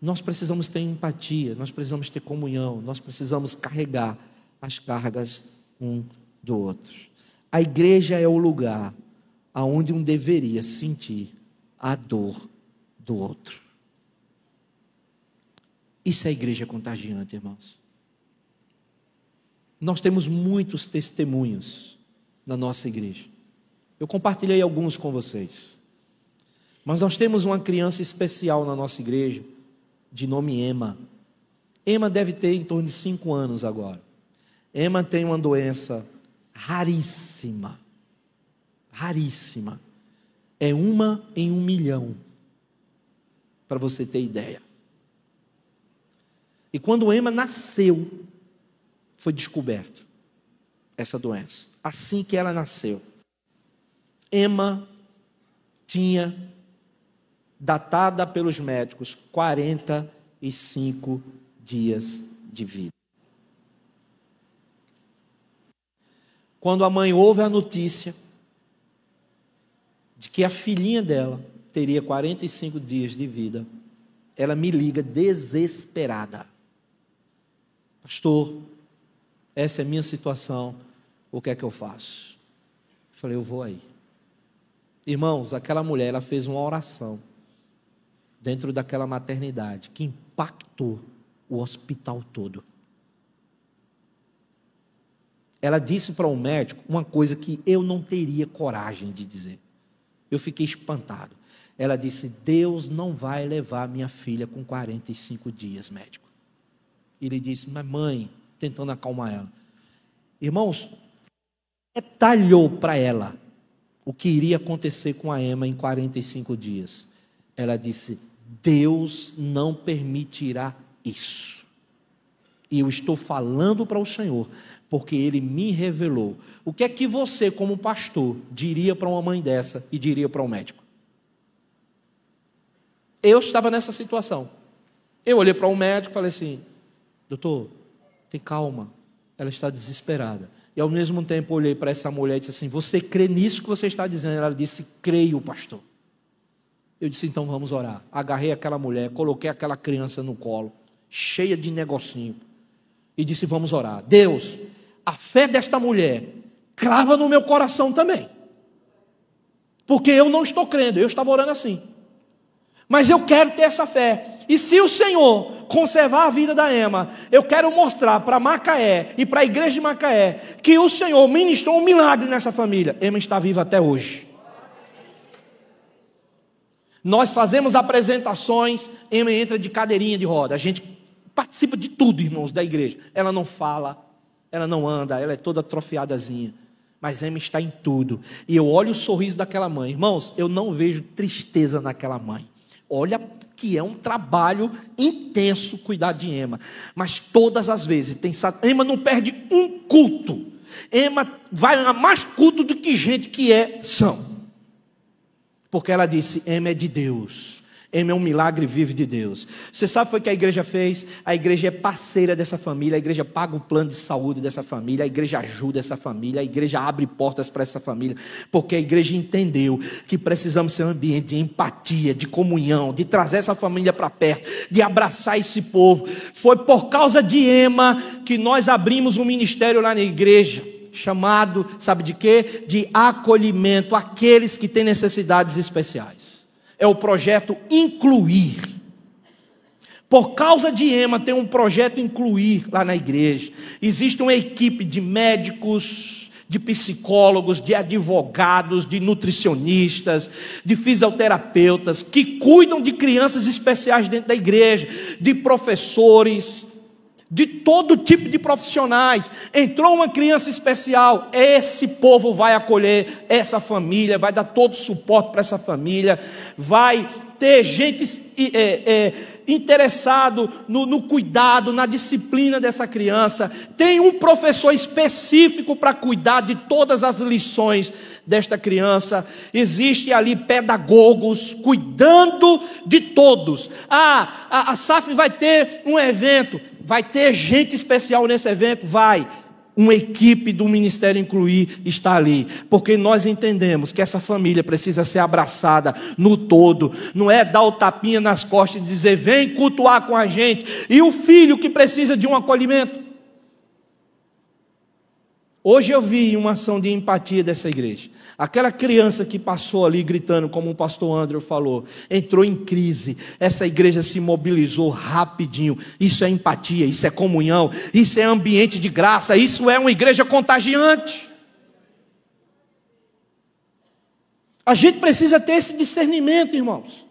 Nós precisamos ter empatia, nós precisamos ter comunhão, nós precisamos carregar as cargas um do outro. A igreja é o lugar aonde um deveria sentir a dor do outro. Isso é a igreja contagiante, irmãos. Nós temos muitos testemunhos na nossa igreja. Eu compartilhei alguns com vocês. Mas nós temos uma criança especial na nossa igreja, de nome Emma. Emma deve ter em torno de 5 anos agora. Emma tem uma doença raríssima. Raríssima. É 1 em 1 milhão. Para você ter ideia. E quando Emma nasceu, foi descoberto essa doença. Assim que ela nasceu, Emma tinha, datada pelos médicos, 45 dias de vida. Quando a mãe ouve a notícia de que a filhinha dela teria 45 dias de vida, ela me liga desesperada. Pastor, essa é a minha situação, o que é que eu faço? Eu falei, eu vou aí. Irmãos, aquela mulher, ela fez uma oração dentro daquela maternidade que impactou o hospital todo. Ela disse para o médico uma coisa que eu não teria coragem de dizer. Eu fiquei espantado. Ela disse: Deus não vai levar minha filha com 45 dias, médico. Ele disse: mas mãe, tentando acalmar ela. Irmãos, detalhou para ela o que iria acontecer com a Emma em 45 dias. Ela disse: Deus não permitirá isso. E eu estou falando para o Senhor, porque Ele me revelou. O que é que você, como pastor, diria para uma mãe dessa e diria para um médico? Eu estava nessa situação. Eu olhei para um médico e falei assim: doutor, tem calma, ela está desesperada. E ao mesmo tempo olhei para essa mulher e disse assim: você crê nisso que você está dizendo? Ela disse: creio, pastor. Eu disse: então vamos orar. Agarrei aquela mulher, coloquei aquela criança no colo, cheia de negocinho, e disse: vamos orar. Deus, a fé desta mulher crava no meu coração também, porque eu não estou crendo. Eu estava orando assim, mas eu quero ter essa fé. E se o Senhor conservar a vida da Emma, eu quero mostrar para Macaé e para a igreja de Macaé que o Senhor ministrou um milagre nessa família. Emma está viva até hoje. Nós fazemos apresentações, Emma entra de cadeirinha de roda. A gente participa de tudo, irmãos, da igreja. Ela não fala, ela não anda, ela é toda atrofiadazinha, mas Emma está em tudo. E eu olho o sorriso daquela mãe. Irmãos, eu não vejo tristeza naquela mãe. Olha que é um trabalho intenso cuidar de Emma, mas todas as vezes Emma não perde um culto. Emma vai a mais culto do que gente que são, porque ela disse: Emma é de Deus, Emma é um milagre vivo de Deus. Você sabe o que a igreja fez? A igreja é parceira dessa família, a igreja paga o plano de saúde dessa família, a igreja ajuda essa família, a igreja abre portas para essa família, porque a igreja entendeu que precisamos ser um ambiente de empatia, de comunhão, de trazer essa família para perto, de abraçar esse povo. Foi por causa de Emma que nós abrimos um ministério lá na igreja, chamado, sabe de quê? De acolhimento àqueles que têm necessidades especiais. É o projeto Incluir. Por causa de Emma, tem um projeto Incluir lá na igreja. Existe uma equipe de médicos, de psicólogos, de advogados, de nutricionistas, de fisioterapeutas, que cuidam de crianças especiais dentro da igreja, de professores, de todo tipo de profissionais. Entrou uma criança especial, esse povo vai acolher essa família, vai dar todo o suporte para essa família, vai ter gente interessado no cuidado, na disciplina dessa criança. Tem um professor específico para cuidar de todas as lições desta criança. Existe ali pedagogos cuidando de todos. A SAF vai ter um evento, vai ter gente especial nesse evento? Vai. Uma equipe do Ministério Incluir está ali, porque nós entendemos que essa família precisa ser abraçada no todo. Não é dar o tapinha nas costas e dizer: vem cultuar com a gente. E o filho que precisa de um acolhimento? Hoje eu vi uma ação de empatia dessa igreja. Aquela criança que passou ali gritando, como o pastor Andrew falou, entrou em crise. Essa igreja se mobilizou rapidinho. Isso é empatia, isso é comunhão, isso é ambiente de graça, isso é uma igreja contagiante. A gente precisa ter esse discernimento, irmãos.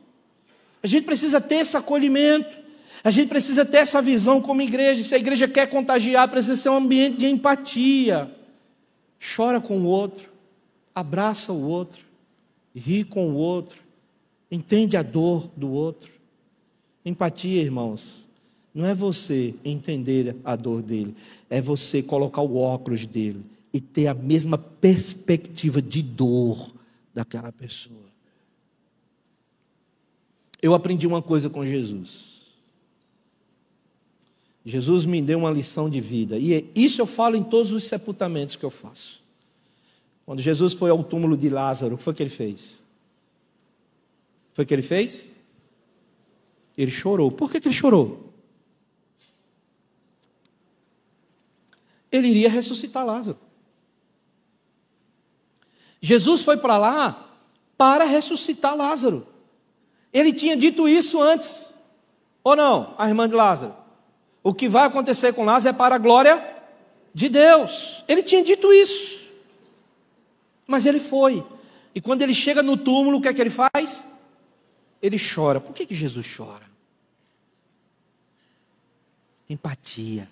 A gente precisa ter esse acolhimento. A gente precisa ter essa visão como igreja. Se a igreja quer contagiar, precisa ser um ambiente de empatia. Chora com o outro, abraça o outro, ri com o outro, entende a dor do outro. Empatia, irmãos, não é você entender a dor dele, é você colocar o óculos dele e ter a mesma perspectiva de dor daquela pessoa. Eu aprendi uma coisa com Jesus. Jesus me deu uma lição de vida, e isso eu falo em todos os sepultamentos que eu faço. Quando Jesus foi ao túmulo de Lázaro, o que foi que ele fez? Foi o que ele fez? Ele chorou. Por que ele chorou? Ele iria ressuscitar Lázaro. Jesus foi para lá para ressuscitar Lázaro. Ele tinha dito isso antes, ou não, a irmã de Lázaro? O que vai acontecer com Lázaro é para a glória de Deus. Ele tinha dito isso, mas ele foi. E quando ele chega no túmulo, o que é que ele faz? Ele chora. Por que Jesus chora? Empatia.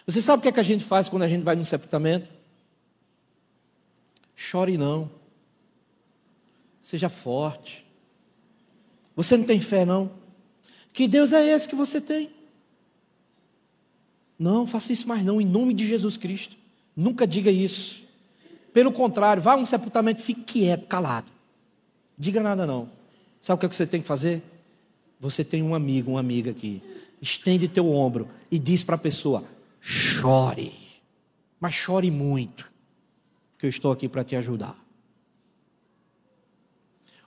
Você sabe o que é que a gente faz quando a gente vai num sepultamento? Chore não. Seja forte. Você não tem fé não? Que Deus é esse que você tem? Não, faça isso mais não, em nome de Jesus Cristo. Nunca diga isso. Pelo contrário, vá a um sepultamento, fique quieto, calado. Diga nada não. Sabe o que é que você tem que fazer? Você tem um amigo, uma amiga aqui. Estende teu ombro e diz para a pessoa: chore. Mas chore muito, que eu estou aqui para te ajudar.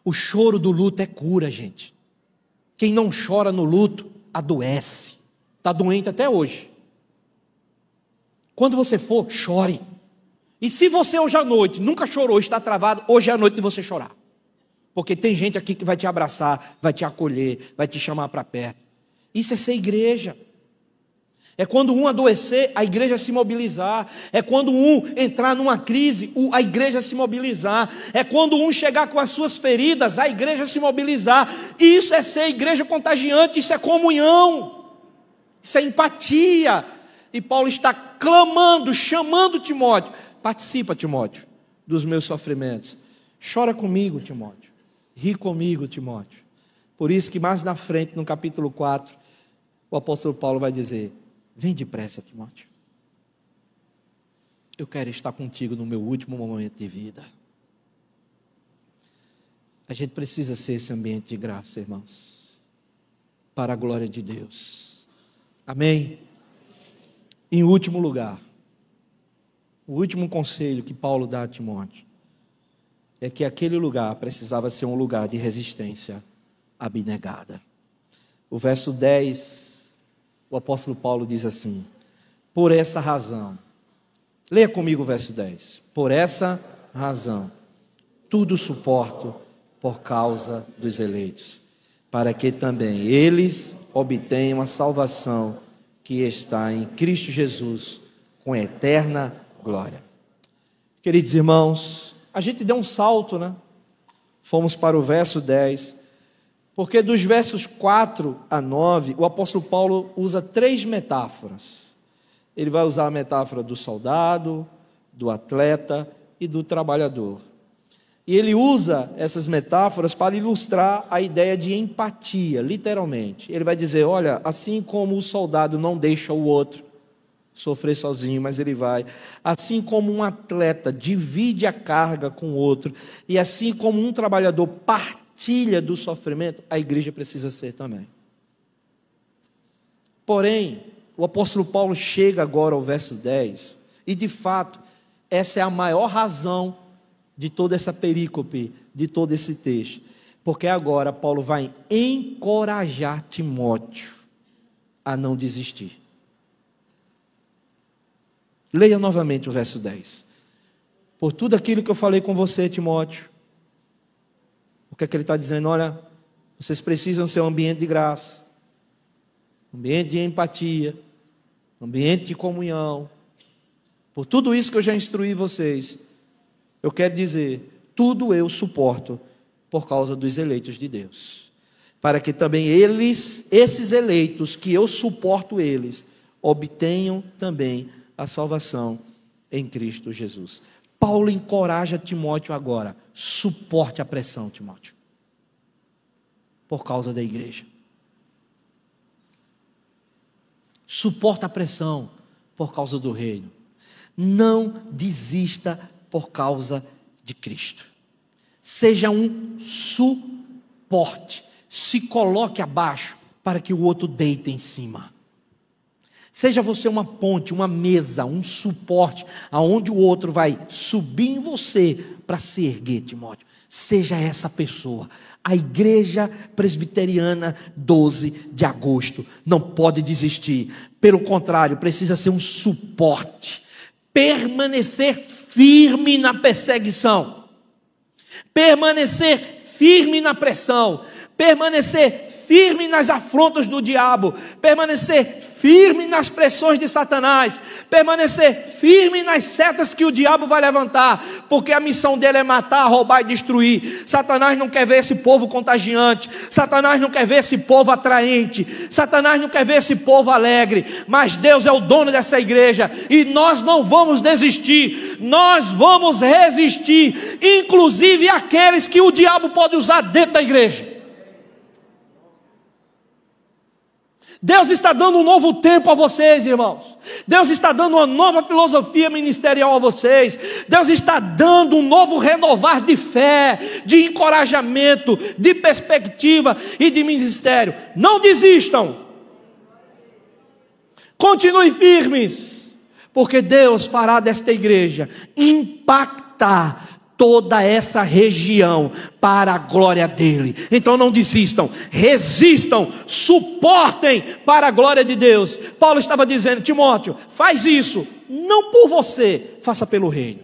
O choro do luto é cura, gente. Quem não chora no luto, adoece. Está doente até hoje. Quando você for, chore. E se você hoje à noite nunca chorou, está travado, hoje é a noite de você chorar. Porque tem gente aqui que vai te abraçar, vai te acolher, vai te chamar para perto. Isso é ser igreja. É quando um adoecer, a igreja se mobilizar. É quando um entrar numa crise, a igreja se mobilizar. É quando um chegar com as suas feridas, a igreja se mobilizar. Isso é ser igreja contagiante, isso é comunhão. Isso é empatia. E Paulo está clamando, chamando Timóteo. Participa, Timóteo, dos meus sofrimentos. Chora comigo, Timóteo. Ri comigo, Timóteo. Por isso que mais na frente, no capítulo 4, o apóstolo Paulo vai dizer: vem depressa, Timóteo. Eu quero estar contigo no meu último momento de vida. A gente precisa ser esse ambiente de graça, irmãos, para a glória de Deus. Amém? Em último lugar, o último conselho que Paulo dá a Timóteo é que aquele lugar precisava ser um lugar de resistência abnegada. O verso 10, o apóstolo Paulo diz assim: por essa razão, leia comigo o verso 10, por essa razão, tudo suporto por causa dos eleitos, para que também eles obtenham a salvação que está em Cristo Jesus, com eterna glória. Queridos irmãos, a gente deu um salto, né? Fomos para o verso 10, porque dos versos 4 a 9, o apóstolo Paulo usa 3 metáforas. Ele vai usar a metáfora do soldado, do atleta e do trabalhador. E ele usa essas metáforas para ilustrar a ideia de empatia, literalmente. Ele vai dizer: olha, assim como o soldado não deixa o outro sofrer sozinho, mas ele vai. Assim como um atleta divide a carga com o outro, e assim como um trabalhador partilha do sofrimento, a igreja precisa ser também. Porém, o apóstolo Paulo chega agora ao verso 10, e de fato, essa é a maior razão de toda essa perícope, de todo esse texto, porque agora Paulo vai encorajar Timóteo a não desistir. Leia novamente o verso 10. Por tudo aquilo que eu falei com você, Timóteo, o que é que ele está dizendo? Olha, vocês precisam ser um ambiente de graça, um ambiente de empatia, um ambiente de comunhão. Por tudo isso que eu já instruí vocês, eu quero dizer, tudo eu suporto por causa dos eleitos de Deus, para que também eles, esses eleitos, que eu suporto eles, obtenham também a salvação em Cristo Jesus. Paulo encoraja Timóteo agora: suporte a pressão, Timóteo, por causa da igreja. Suporta a pressão por causa do reino. Não desista por causa de Cristo. Seja um suporte. Se coloque abaixo para que o outro deite em cima. Seja você uma ponte, uma mesa, um suporte, aonde o outro vai subir em você para se erguer, Timóteo. Seja essa pessoa. A Igreja Presbiteriana 12 de agosto não pode desistir. Pelo contrário, precisa ser um suporte. Permanecer firme na perseguição. permanecer firme na pressão, permanecer firme nas afrontas do diabo, permanecer firme nas pressões de Satanás, permanecer firme nas setas que o diabo vai levantar, porque a missão dele é matar, roubar e destruir. Satanás não quer ver esse povo contagiante, Satanás não quer ver esse povo atraente, Satanás não quer ver esse povo alegre, mas Deus é o dono dessa igreja, e nós não vamos desistir, nós vamos resistir, inclusive aqueles que o diabo pode usar dentro da igreja. Deus está dando um novo tempo a vocês, irmãos. Deus está dando uma nova filosofia ministerial a vocês. Deus está dando um novo renovar de fé, de encorajamento, de perspectiva e de ministério. Não desistam. Continuem firmes, porque Deus fará desta igreja impactar toda essa região para a glória dele. Então não desistam, resistam, suportem para a glória de Deus. Paulo estava dizendo: Timóteo, faz isso, não por você, faça pelo reino,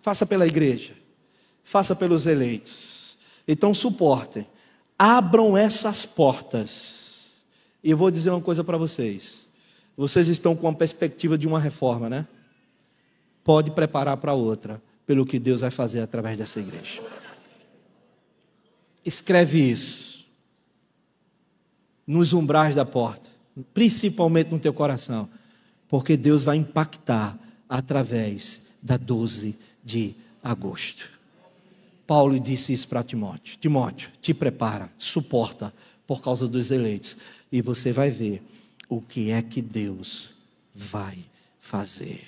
faça pela igreja, faça pelos eleitos. Então suportem, abram essas portas. E eu vou dizer uma coisa para vocês: vocês estão com a perspectiva de uma reforma, né? Pode preparar para outra, pelo que Deus vai fazer através dessa igreja. Escreve isso nos umbrais da porta, principalmente no teu coração, porque Deus vai impactar através da 12 de agosto. Paulo disse isso para Timóteo: Timóteo, te prepara, suporta por causa dos eleitos, e você vai ver o que é que Deus vai fazer.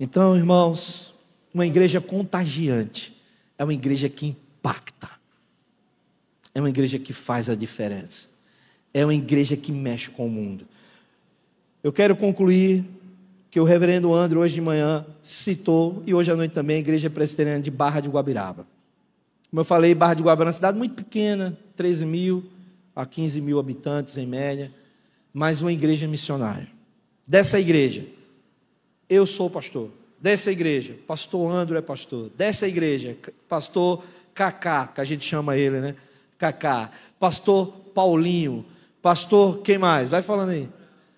Então, irmãos, uma igreja contagiante é uma igreja que impacta, é uma igreja que faz a diferença, é uma igreja que mexe com o mundo. Eu quero concluir que o reverendo André hoje de manhã citou, e hoje à noite também, a igreja presbiteriana de Barra de Guabiraba. Como eu falei, Barra de Guabiraba é uma cidade muito pequena, 13 mil a 15 mil habitantes em média, mas uma igreja missionária. Dessa igreja, eu sou pastor. Dessa igreja, pastor André é pastor. Dessa igreja, pastor Cacá, que a gente chama ele, né? Cacá. Pastor Paulinho. Pastor, quem mais? Vai falando aí.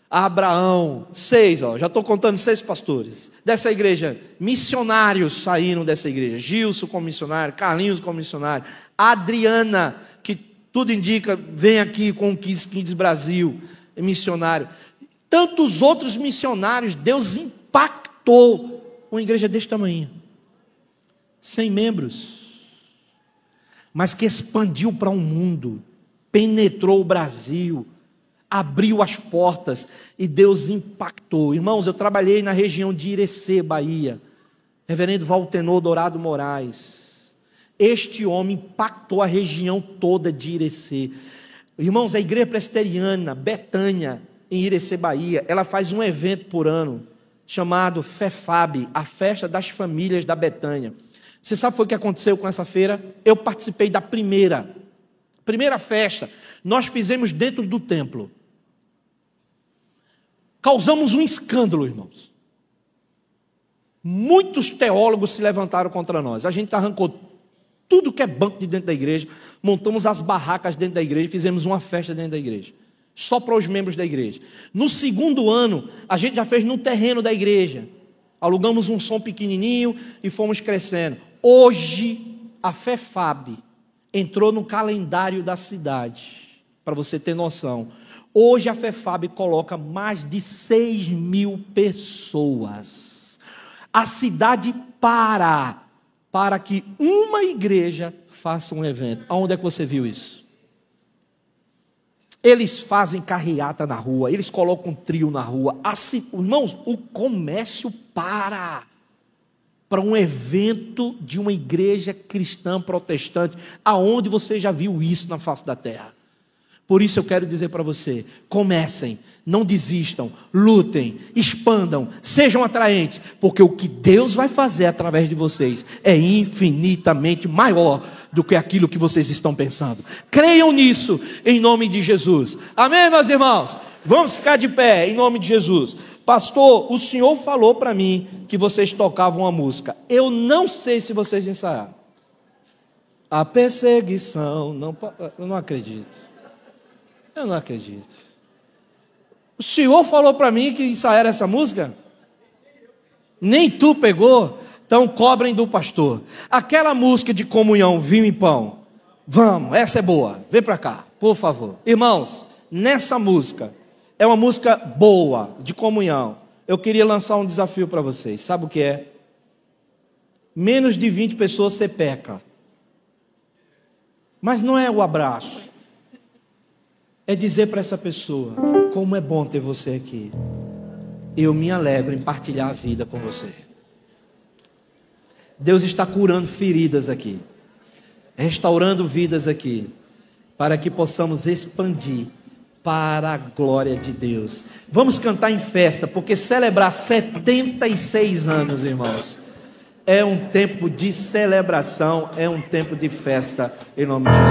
Abraão. 6, já estou contando 6 pastores. Dessa igreja, missionários saíram dessa igreja. Gilson como missionário, Carlinhos como missionário. Adriana, que tudo indica, vem aqui com o Kids Brasil, missionário. Tantos outros missionários, Deus impactou uma igreja deste tamanho, 100 membros, mas que expandiu para um mundo, penetrou o Brasil, abriu as portas e Deus impactou. Irmãos, eu trabalhei na região de Irecê, Bahia, reverendo Valtenor Dourado Moraes. Este homem impactou a região toda de Irecê. Irmãos, a igreja presbiteriana Betânia, em Irecê, Bahia, ela faz um evento por ano, chamado FEFAB, a Festa das Famílias da Betânia. Você sabe o que aconteceu com essa feira? Eu participei da primeira festa, nós fizemos dentro do templo. Causamos um escândalo, irmãos. Muitos teólogos se levantaram contra nós. A gente arrancou tudo que é banco de dentro da igreja, montamos as barracas dentro da igreja, fizemos uma festa dentro da igreja, só para os membros da igreja. No segundo ano, a gente já fez no terreno da igreja, alugamos um som pequenininho e fomos crescendo. Hoje, a FEFAB entrou no calendário da cidade, para você ter noção. Hoje a FEFAB coloca mais de 6 mil pessoas. A cidade para que uma igreja faça um evento. Aonde é que você viu isso? Eles fazem carreata na rua, eles colocam um trio na rua. Assim, irmãos, o comércio para um evento de uma igreja cristã protestante. Aonde você já viu isso na face da terra? Por isso eu quero dizer para você, comecem, não desistam, lutem, expandam, sejam atraentes, porque o que Deus vai fazer através de vocês é infinitamente maior do que aquilo que vocês estão pensando. Creiam nisso, em nome de Jesus. Amém, meus irmãos? Vamos ficar de pé, em nome de Jesus. Pastor, o senhor falou para mim que vocês tocavam uma música. Eu não sei se vocês ensaiaram. A perseguição, eu não acredito. Eu não acredito. O senhor falou para mim que ensaiaram essa música? Nem tu pegou? Então cobrem do pastor. Aquela música de comunhão, vinho e pão. Vamos, essa é boa. Vem para cá, por favor. Irmãos, nessa música, é uma música boa, de comunhão. Eu queria lançar um desafio para vocês. Sabe o que é? Menos de 20 pessoas você peca. Mas não é o abraço. É dizer para essa pessoa: como é bom ter você aqui. Eu me alegro em partilhar a vida com você. Deus está curando feridas aqui, restaurando vidas aqui, para que possamos expandir para a glória de Deus. Vamos cantar em festa, porque celebrar 76 anos, irmãos, é um tempo de celebração, é um tempo de festa, em nome de Jesus.